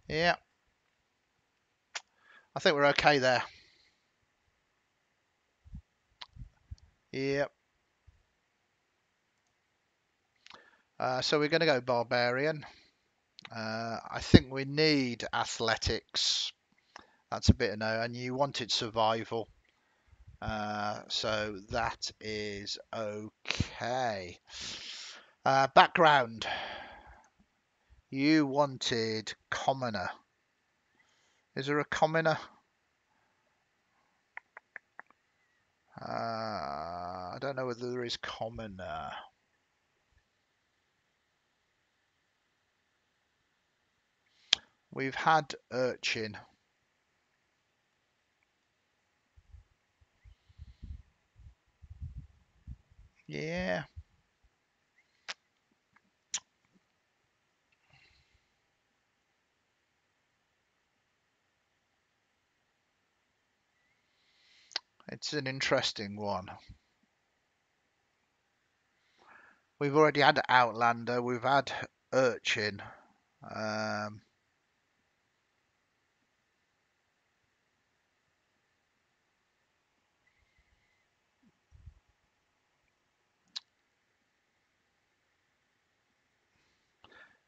yeah, I think we're okay there. Yep. So we're going to go barbarian. I think we need athletics. That's a bit of no, and you wanted survival. So that is okay. Background. You wanted commoner. Is there a commoner? I don't know whether there is commoner. We've had urchin. Yeah. It's an interesting one. We've already had outlander. We've had urchin. Um,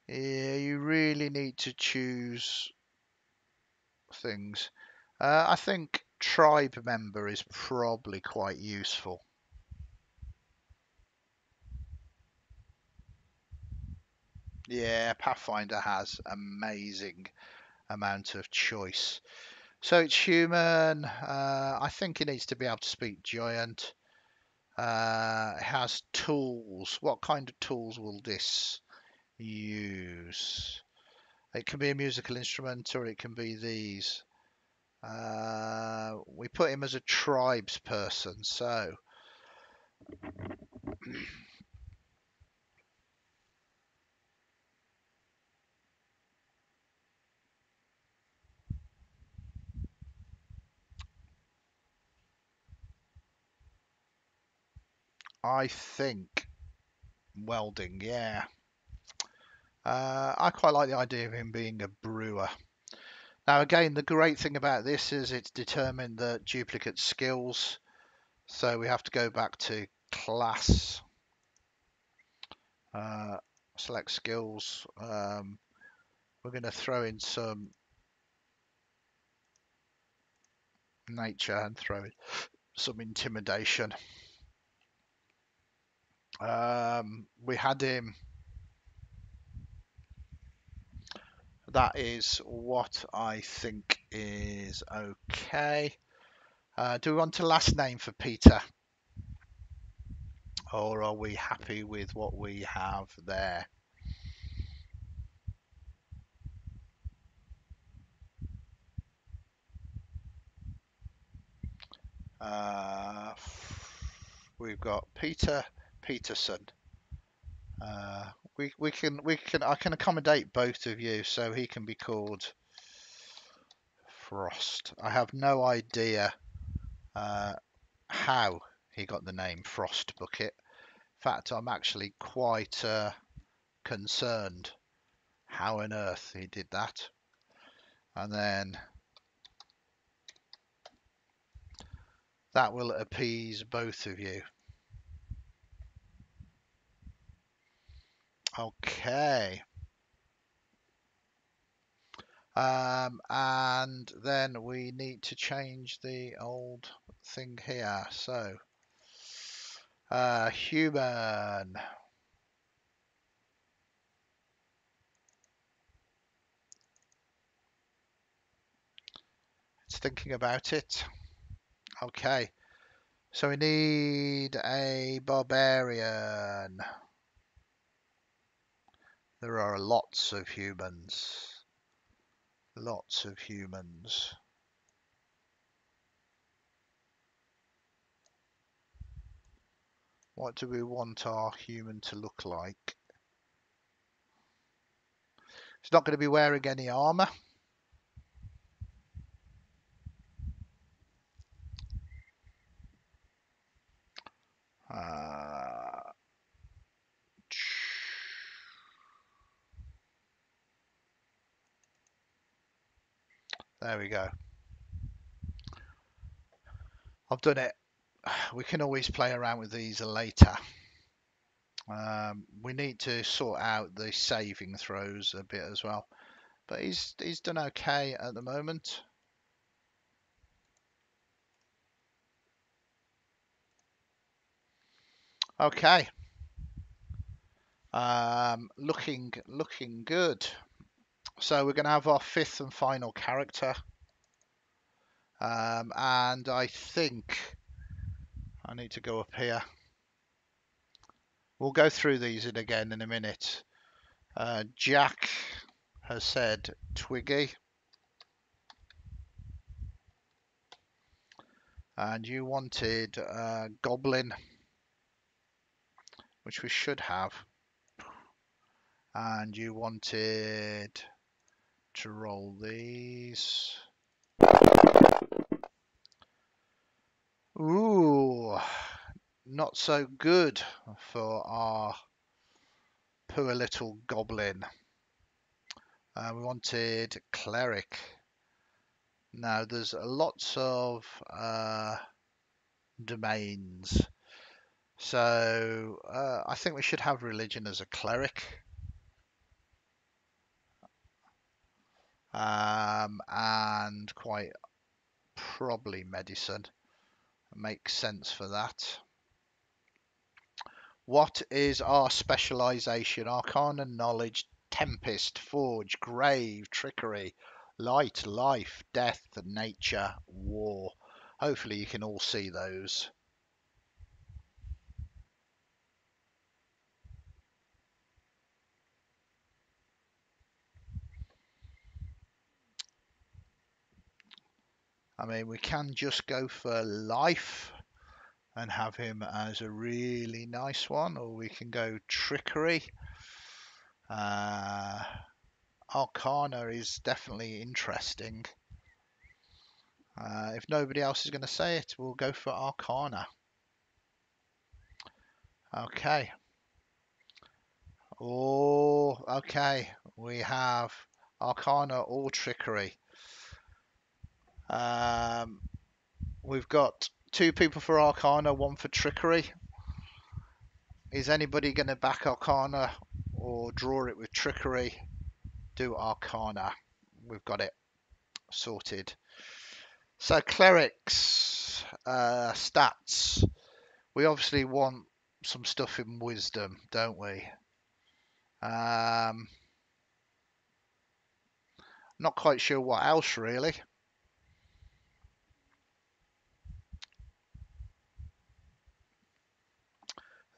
yeah, you really need to choose things. I think tribe member is probably quite useful. Yeah, Pathfinder has amazing amount of choice. So it's human. I think it needs to be able to speak giant. It has tools. What kind of tools will this use? It can be a musical instrument or it can be these. We put him as a tribes person, so I think welding, yeah. I quite like the idea of him being a brewer. Now, again, the great thing about this is it's determined the duplicate skills. So we have to go back to class, uh, select skills. We're going to throw in some nature and throw in some intimidation. We had him. That is what I think is okay. Do we want a last name for Peter? Or are we happy with what we have there? Uh, we've got Peter Peterson. Uh, we can I can accommodate both of you, so he can be called Frost. I have no idea uh, how he got the name Frost Bucket. In fact, I'm actually quite concerned how on earth he did that. And then that will appease both of you. Okay. And then we need to change the old thing here. So, human. It's thinking about it. Okay. So we need a barbarian. There are lots of humans. Lots of humans. What do we want our human to look like? He's not going to be wearing any armor. Uh, there we go. I've done it. We can always play around with these later. We need to sort out the saving throws a bit as well. But he's done okay at the moment. Okay. Looking good. So we're going to have our fifth and final character. And I think I need to go up here. We'll go through these again in a minute. Jack has said Twiggy. And you wanted Goblin, which we should have. And you wanted to roll these. Ooh, not so good for our poor little goblin. We wanted cleric. Now there's lots of domains, so I think we should have religion as a cleric. And quite probably medicine makes sense for that. What is our specialization? Arcana, knowledge, tempest, forge, grave, trickery, light, life, death, nature, war. Hopefully you can all see those. I mean, we can just go for life and have him as a really nice one, or we can go trickery. Arcana is definitely interesting. If nobody else is going to say it, we'll go for Arcana. Okay. Oh, okay. We have Arcana or Trickery. We've got 2 people for Arcana, 1 for Trickery. Is anybody going to back Arcana or draw it with Trickery? Do Arcana. We've got it sorted. So Clerics, stats. We obviously want some stuff in Wisdom, don't we? Not quite sure what else really.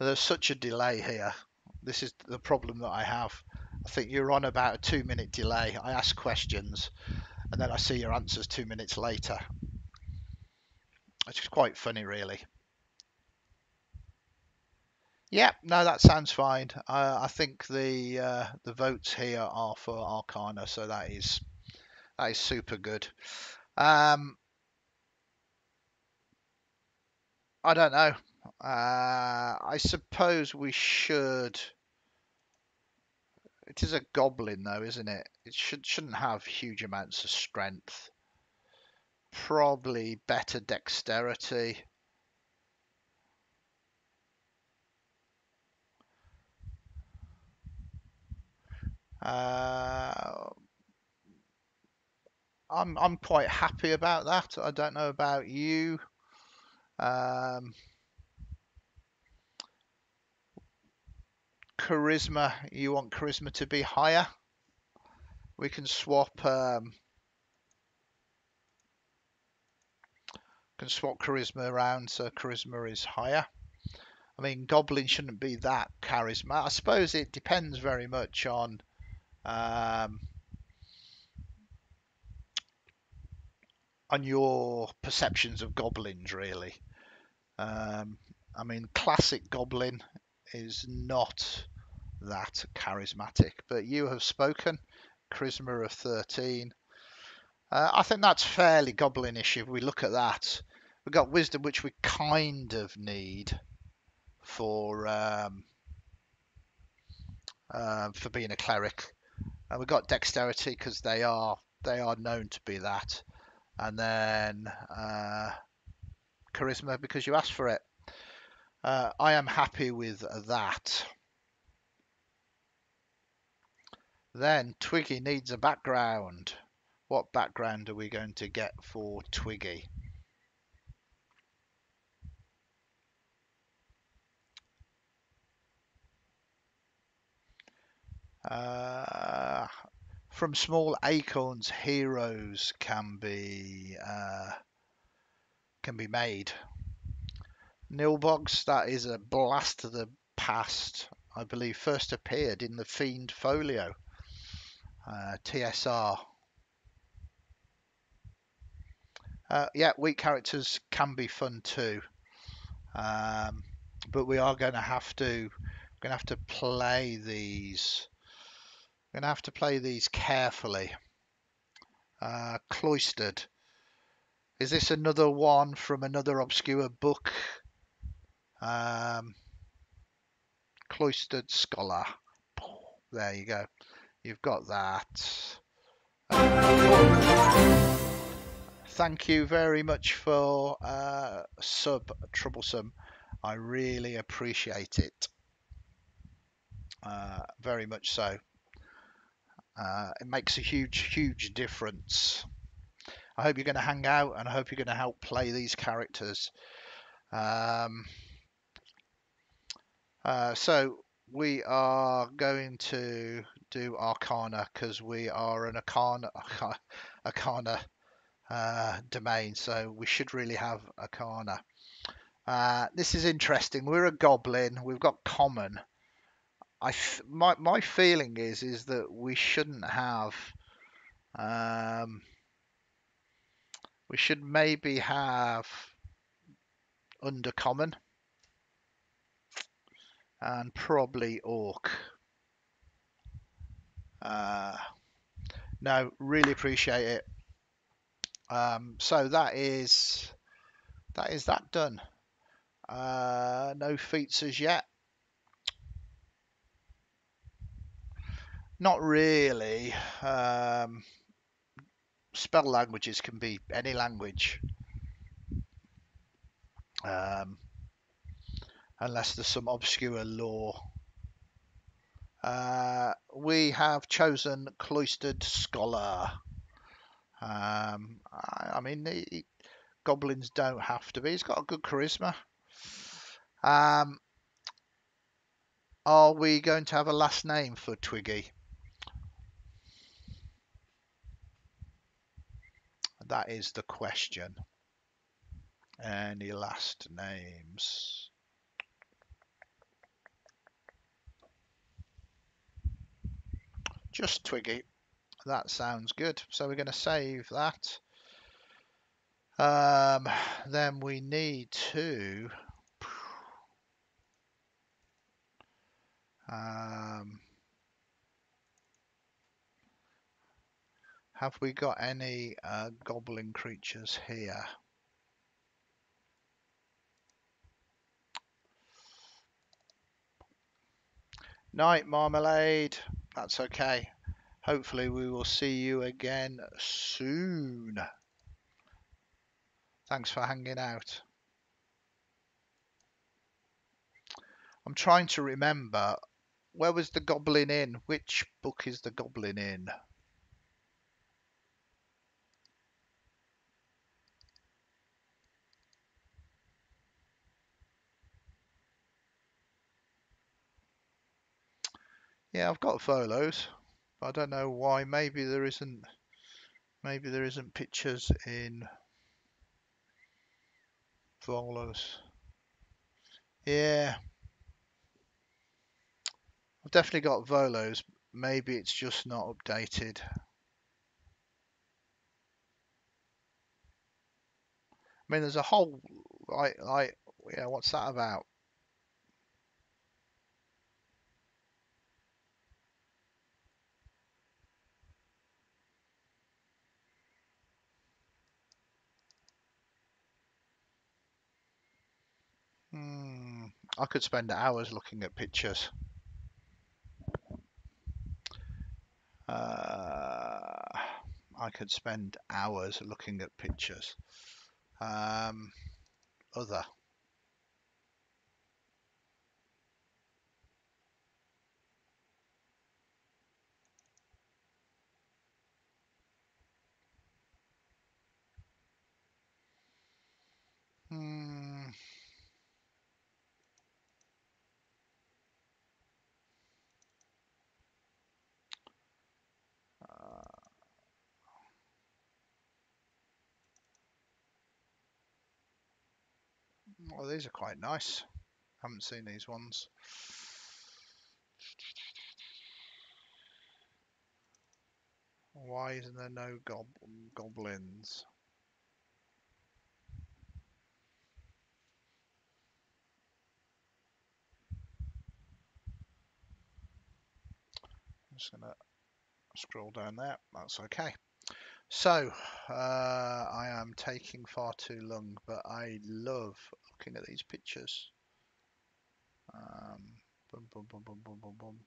There's such a delay here. This is the problem that I have. I think you're on about a 2-minute delay. I ask questions and then I see your answers 2 minutes later. It's quite funny, really. Yeah, no, that sounds fine. I think the votes here are for Arcana, so that is super good. I don't know. I suppose we should. It is a goblin, though, isn't it? It shouldn't have huge amounts of strength. Probably better dexterity. Uh, I'm quite happy about that. I don't know about you. Charisma. You want charisma to be higher? We can swap. Can swap charisma around so charisma is higher. I mean, goblin shouldn't be that charisma. I suppose it depends very much on your perceptions of goblins, really. I mean, classic Goblin is not that charismatic, but you have spoken. Charisma of 13. I think that's fairly Goblinish if we look at that. We've got Wisdom, which we kind of need for being a cleric. And we've got Dexterity because they are known to be that. And then Charisma because you asked for it. I am happy with that. Then Twiggy needs a background. What background are we going to get for Twiggy? From small acorns, heroes can be made. Nilbogs, that is a blast to the past. I believe first appeared in the Fiend Folio. TSR. Yeah, weak characters can be fun too, but we are going to have to play these. We're going to have to play these carefully. Cloistered. Is this another one from another obscure book? Cloistered Scholar. There you go. You've got that. Thank you very much for sub Troublesome. I really appreciate it. Very much so. It makes a huge difference. I hope you're going to hang out and I hope you're going to help play these characters. So we are going to do Arcana because we are an Arcana domain, so we should really have Arcana. This is interesting. We're a goblin. We've got common. My feeling is that we shouldn't have. We should maybe have undercommon and probably orc. No, really appreciate it. So that is that done. No feats as yet. Not really. Spell languages can be any language, unless there's some obscure lore. We have chosen Cloistered Scholar. I mean, goblins don't have to be. He's got a good charisma. Are we going to have a last name for Twiggy? That is the question. Any last names? Just Twiggy. That sounds good. So we're going to save that. Then we need to have we got any goblin creatures here? Night, Marmalade. That's okay. Hopefully we will see you again soon. Thanks for hanging out. I'm trying to remember, where was the Goblin Inn? Which book is the Goblin Inn? Yeah, I've got photos, but I don't know why. Maybe there isn't pictures in Volos. Yeah, I've definitely got Volos. Maybe it's just not updated. I mean, there's a whole like yeah. What's that about? Hmm. I could spend hours looking at pictures. I could spend hours looking at pictures. Um, other. Hmm. Uh, well, these are quite nice. Haven't seen these ones. Why isn't there no goblins? I'm just gonna scroll down there. That's okay. So, I am taking far too long, but I love looking at these pictures. Boom, boom, boom, boom, boom, boom, boom.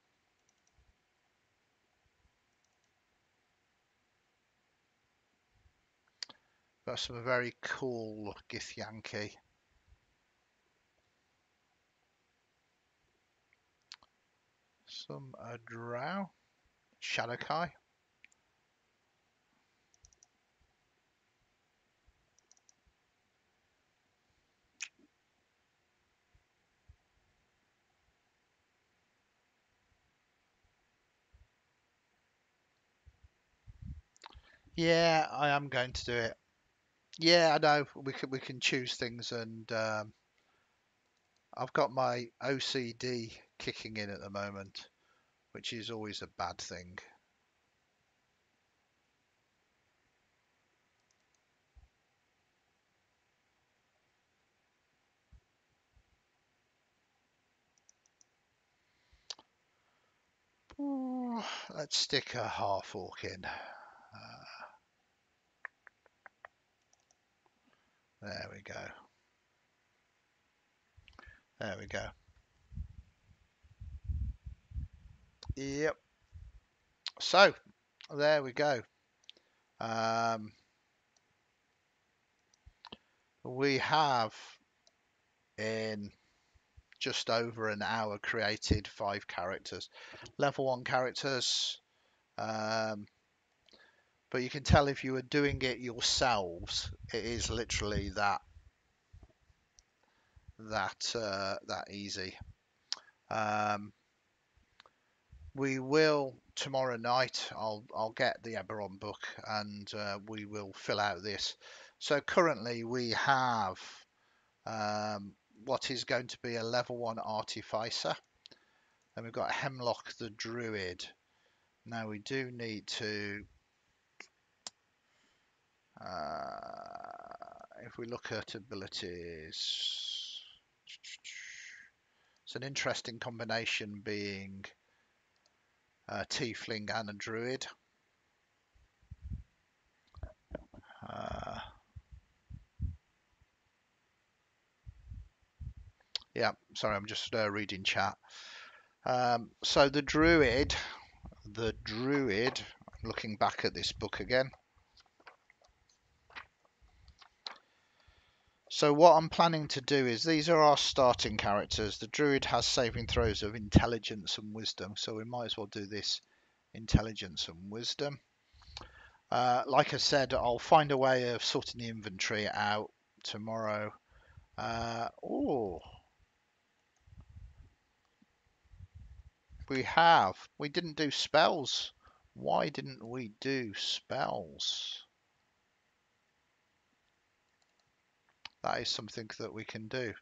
Got some very cool Githyanki. Some Drow. Shadowkai. Yeah, I am going to do it. Yeah, I know. We can choose things, and I've got my OCD kicking in at the moment, which is always a bad thing. Ooh, let's stick a half orc in. There we go. There we go. Yep. So there we go. Um, we have in just over an hour created 5 characters, level 1 characters. Um, but you can tell if you were doing it yourselves, it is literally that easy. Um, we will tomorrow night. I'll get the Eberron book and we will fill out this. So currently we have um, what is going to be a level 1 artificer. Then we've got Hemlock the Druid. Now we do need to, if we look at abilities, it's an interesting combination being a Tiefling and a Druid. Uh, yeah, sorry, I'm just reading chat. So the Druid, looking back at this book again. So what I'm planning to do is these are our starting characters. The Druid has saving throws of intelligence and wisdom, so we might as well do this intelligence and wisdom. Like I said, I'll find a way of sorting the inventory out tomorrow. Oh, we didn't do spells. Why didn't we do spells? That is something that we can do.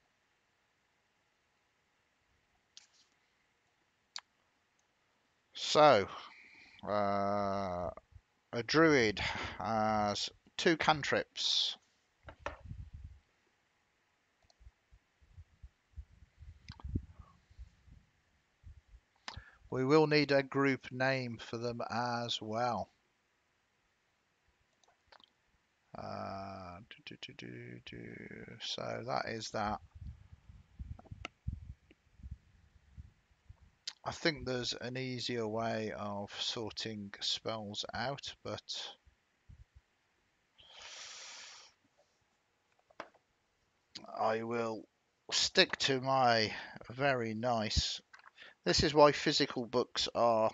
So, uh, a druid has 2 cantrips. We will need a group name for them as well. So that is that. think there's an easier way of sorting spells out, but I will stick to my very nice. This is why physical books are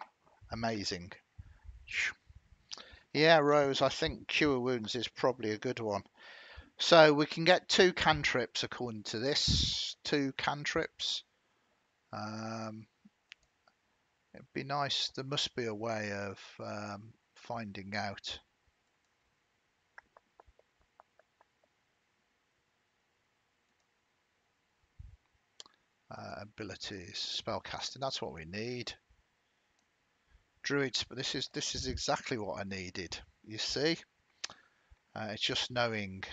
amazing. Yeah, Rose, I think Cure Wounds is probably a good one. So we can get 2 cantrips according to this. 2 cantrips. Um, it'd be nice. There must be a way of finding out abilities, spellcasting. That's what we need. Druids. But this is exactly what I needed. You see, it's just knowing.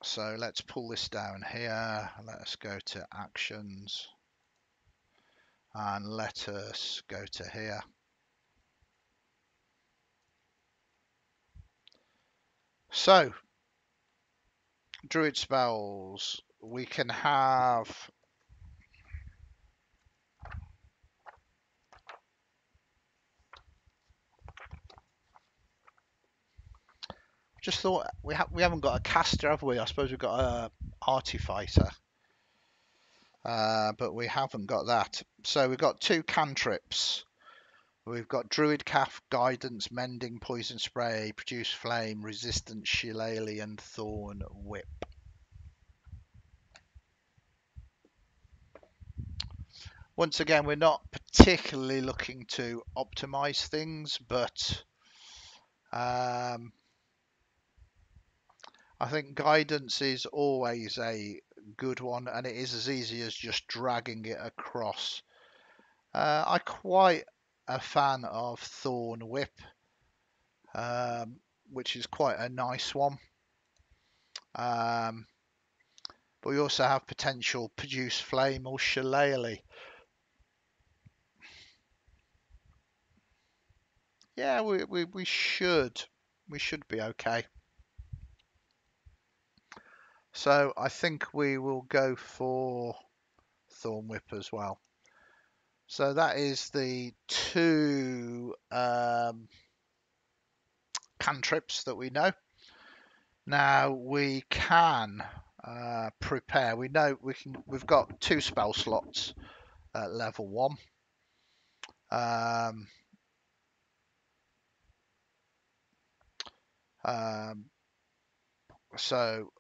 So let's pull this down here. Let us go to actions and let us go to here. So druid spells, we can have just thought we haven't got a caster, have we? I suppose we've got a artificer, but we haven't got that. So we've got 2 cantrips. We've got Druid Calf, Guidance, Mending, Poison Spray, Produce Flame, Resistance, Shillelagh, and Thorn Whip. Once again, we're not particularly looking to optimize things, but I think Guidance is always a good one, and it is as easy as just dragging it across. I quite a fan of Thorn Whip, which is quite a nice one. But we also have potential Produce Flame or Shillelagh. Yeah, we should be okay. So I think we will go for Thorn Whip as well. So that is the 2 cantrips that we know. Now we can prepare. We know we've got 2 spell slots at level 1. So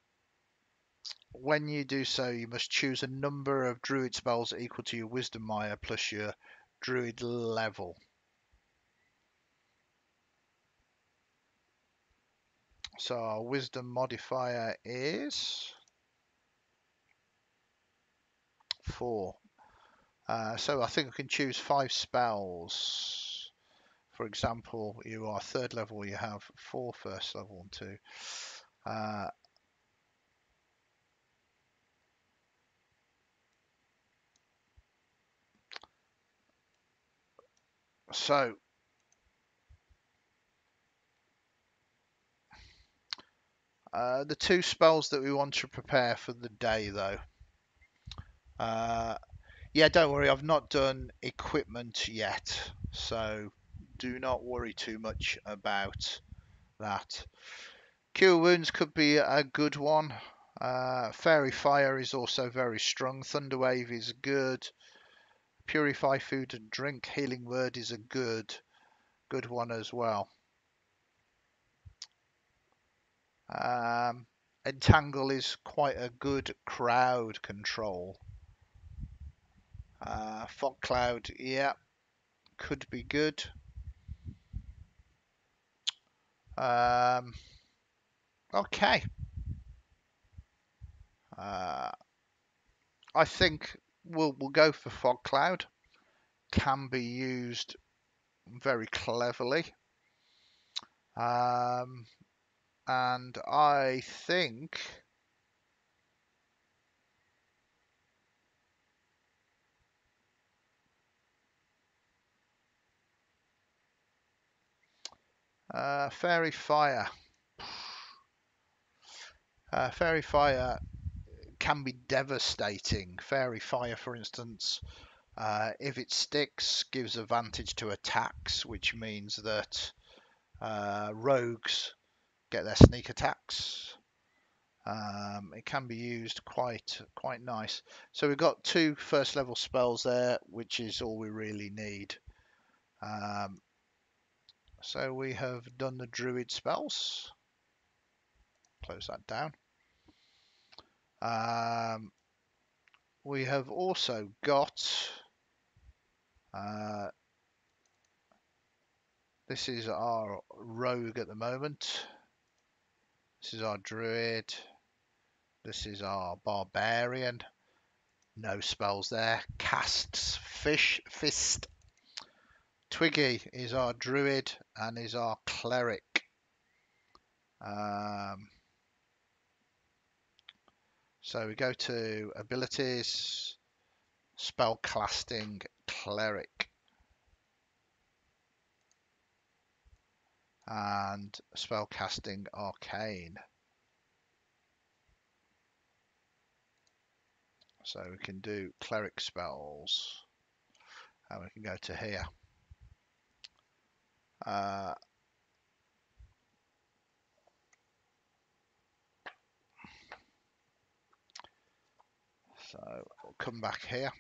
when you do so, you must choose a number of druid spells equal to your wisdom mire plus your druid level. So our wisdom modifier is 4. So I think we can choose 5 spells. For example, you are 3rd level, you have 4 first level and 2. So the 2 spells that we want to prepare for the day, though. Yeah, don't worry, I've not done equipment yet, so do not worry too much about that. Cure Wounds could be a good one. Fairy Fire is also very strong. Thunder Wave is good. Purify Food and Drink. Healing Word is a good one as well. Entangle is quite a good crowd control. Fog Cloud, yeah, could be good. Okay. I think we'll go for Fog Cloud. Can be used very cleverly. And I think Fairy Fire can be devastating. Fairy Fire, for instance, if it sticks, gives advantage to attacks, which means that rogues get their sneak attacks. It can be used quite nice. So we've got 2 first level spells there, which is all we really need. So we have done the druid spells. Close that down. We have also got this is our rogue at the moment. This is our druid. This is our barbarian. No spells there. Casts fist. Twiggy is our druid and is our cleric. So we go to abilities, spellcasting cleric, and spellcasting arcane. So we can do cleric spells, and we can go to here. So we'll come back here.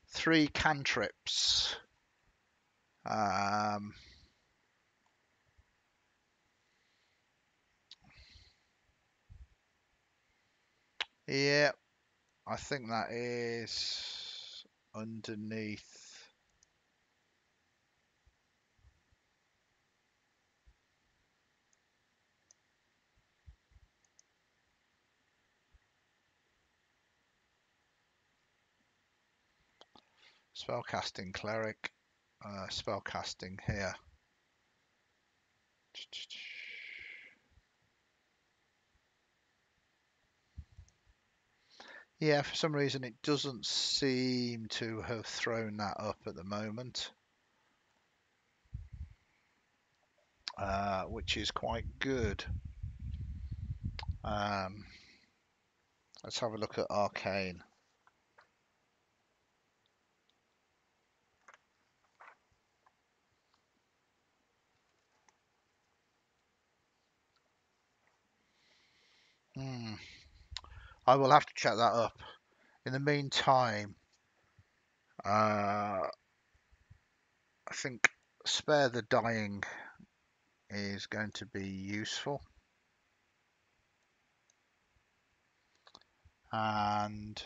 3 cantrips. Yeah, I think that is underneath. Spellcasting cleric, spellcasting here. Yeah, for some reason it doesn't seem to have thrown that up at the moment, which is quite good. Let's have a look at arcane. I will have to check that up. In the meantime, I think Spare the Dying is going to be useful. And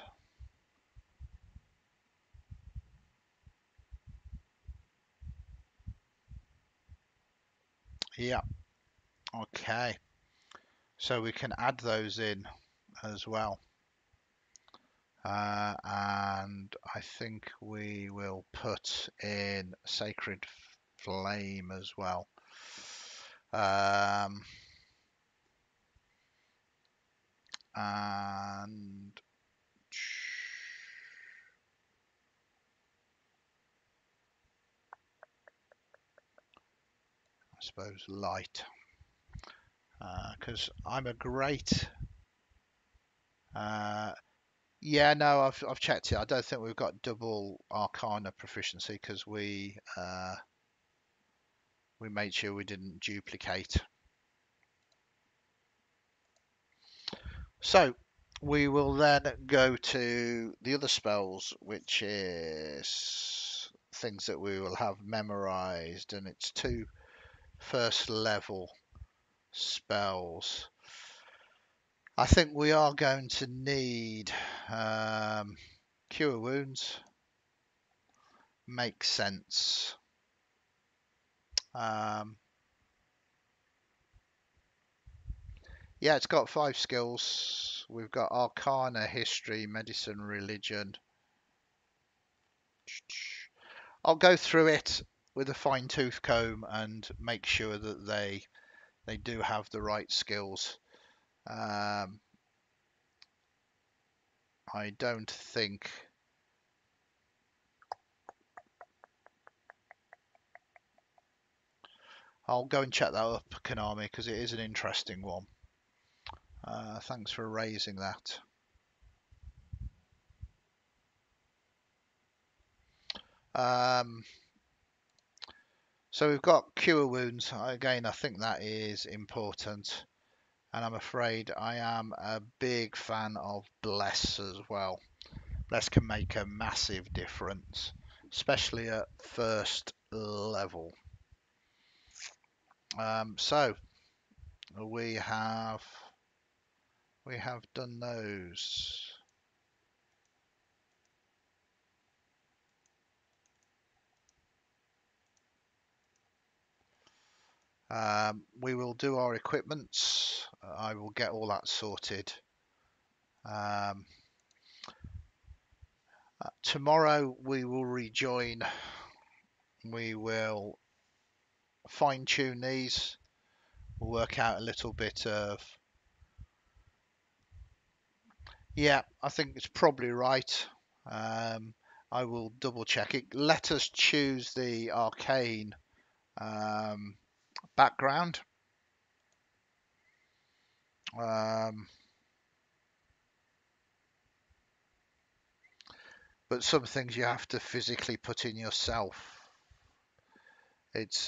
yeah, okay. So we can add those in as well. And I think we will put in Sacred Flame as well. And I suppose light, because I'm a great. Yeah, no, I've checked it. I don't think we've got double Arcana proficiency because we made sure we didn't duplicate. So we will then go to the other spells, which is things that we will have memorized, and it's 2 first level spells. I think we are going to need Cure Wounds. Makes sense. Yeah, it's got 5 skills. We've got Arcana, History, Medicine, Religion. I'll go through it with a fine-tooth comb and make sure that they do have the right skills. I don't think I'll go and check that up, Konami, because it is an interesting one. Thanks for raising that. So we've got cure wounds. Again, I think that is important. And I'm afraid I am a big fan of bless as well. Bless can make a massive difference, especially at first level. So we have done those. We will do our equipments. I will get all that sorted. Tomorrow we will rejoin. We will fine tune these. We'll work out a little bit of. Yeah, I think it's probably right. I will double check it. Let us choose the arcane background. But some things you have to physically put in yourself. It's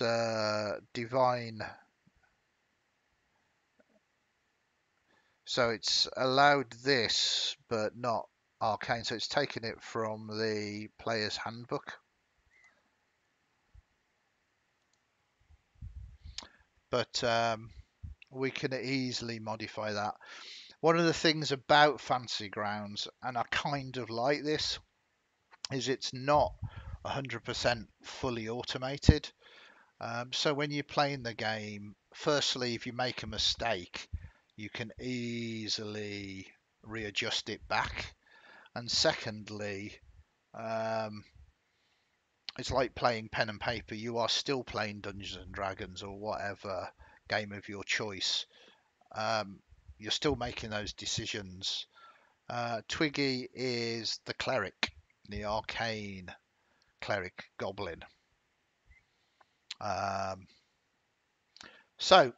divine. So it's allowed this, but not arcane. So it's taken it from the player's handbook. But we can easily modify that. One of the things about Fantasy Grounds, and I kind of like this, is it's not 100% fully automated. So when you're playing the game, firstly, if you make a mistake, you can easily readjust it back. And secondly, it's like playing pen and paper. You are still playing Dungeons and Dragons or whatever game of your choice. You're still making those decisions. Twiggy is the cleric, the arcane cleric goblin. So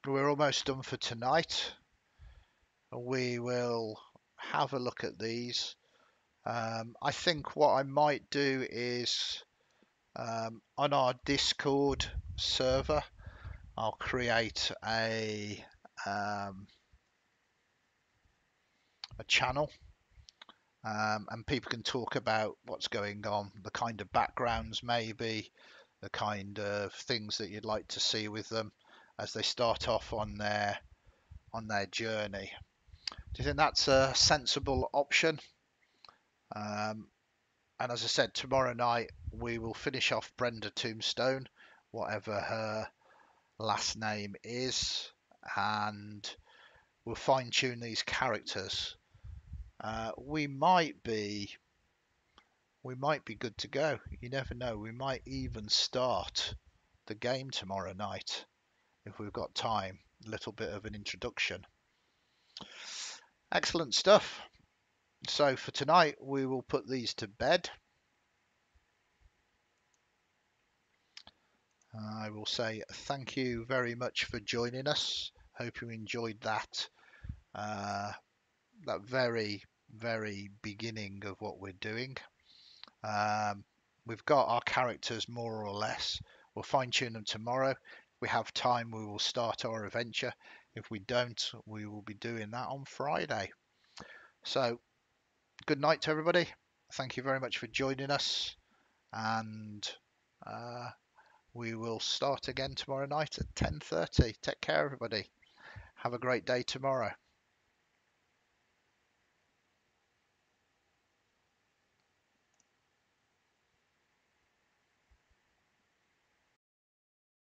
we're almost done for tonight. We will have a look at these. I think what I might do is on our Discord server, I'll create a channel, and people can talk about what's going on, the kind of backgrounds, maybe the kind of things that you'd like to see with them as they start off on their journey. Do you think that's a sensible option? And as I said, tomorrow night we will finish off Brenda Tombstone, whatever her last name is, and we'll fine tune these characters. We might be good to go. You never know. We might even start the game tomorrow night if we've got time. A little bit of an introduction. Excellent stuff. So for tonight, we will put these to bed. I will say thank you very much for joining us. Hope you enjoyed that. That very, very beginning of what we're doing. We've got our characters more or less. We'll fine tune them tomorrow. If we have time, we will start our adventure. If we don't, we will be doing that on Friday. So, good night to everybody. Thank you very much for joining us. And we will start again tomorrow night at 10:30. Take care, everybody. Have a great day tomorrow.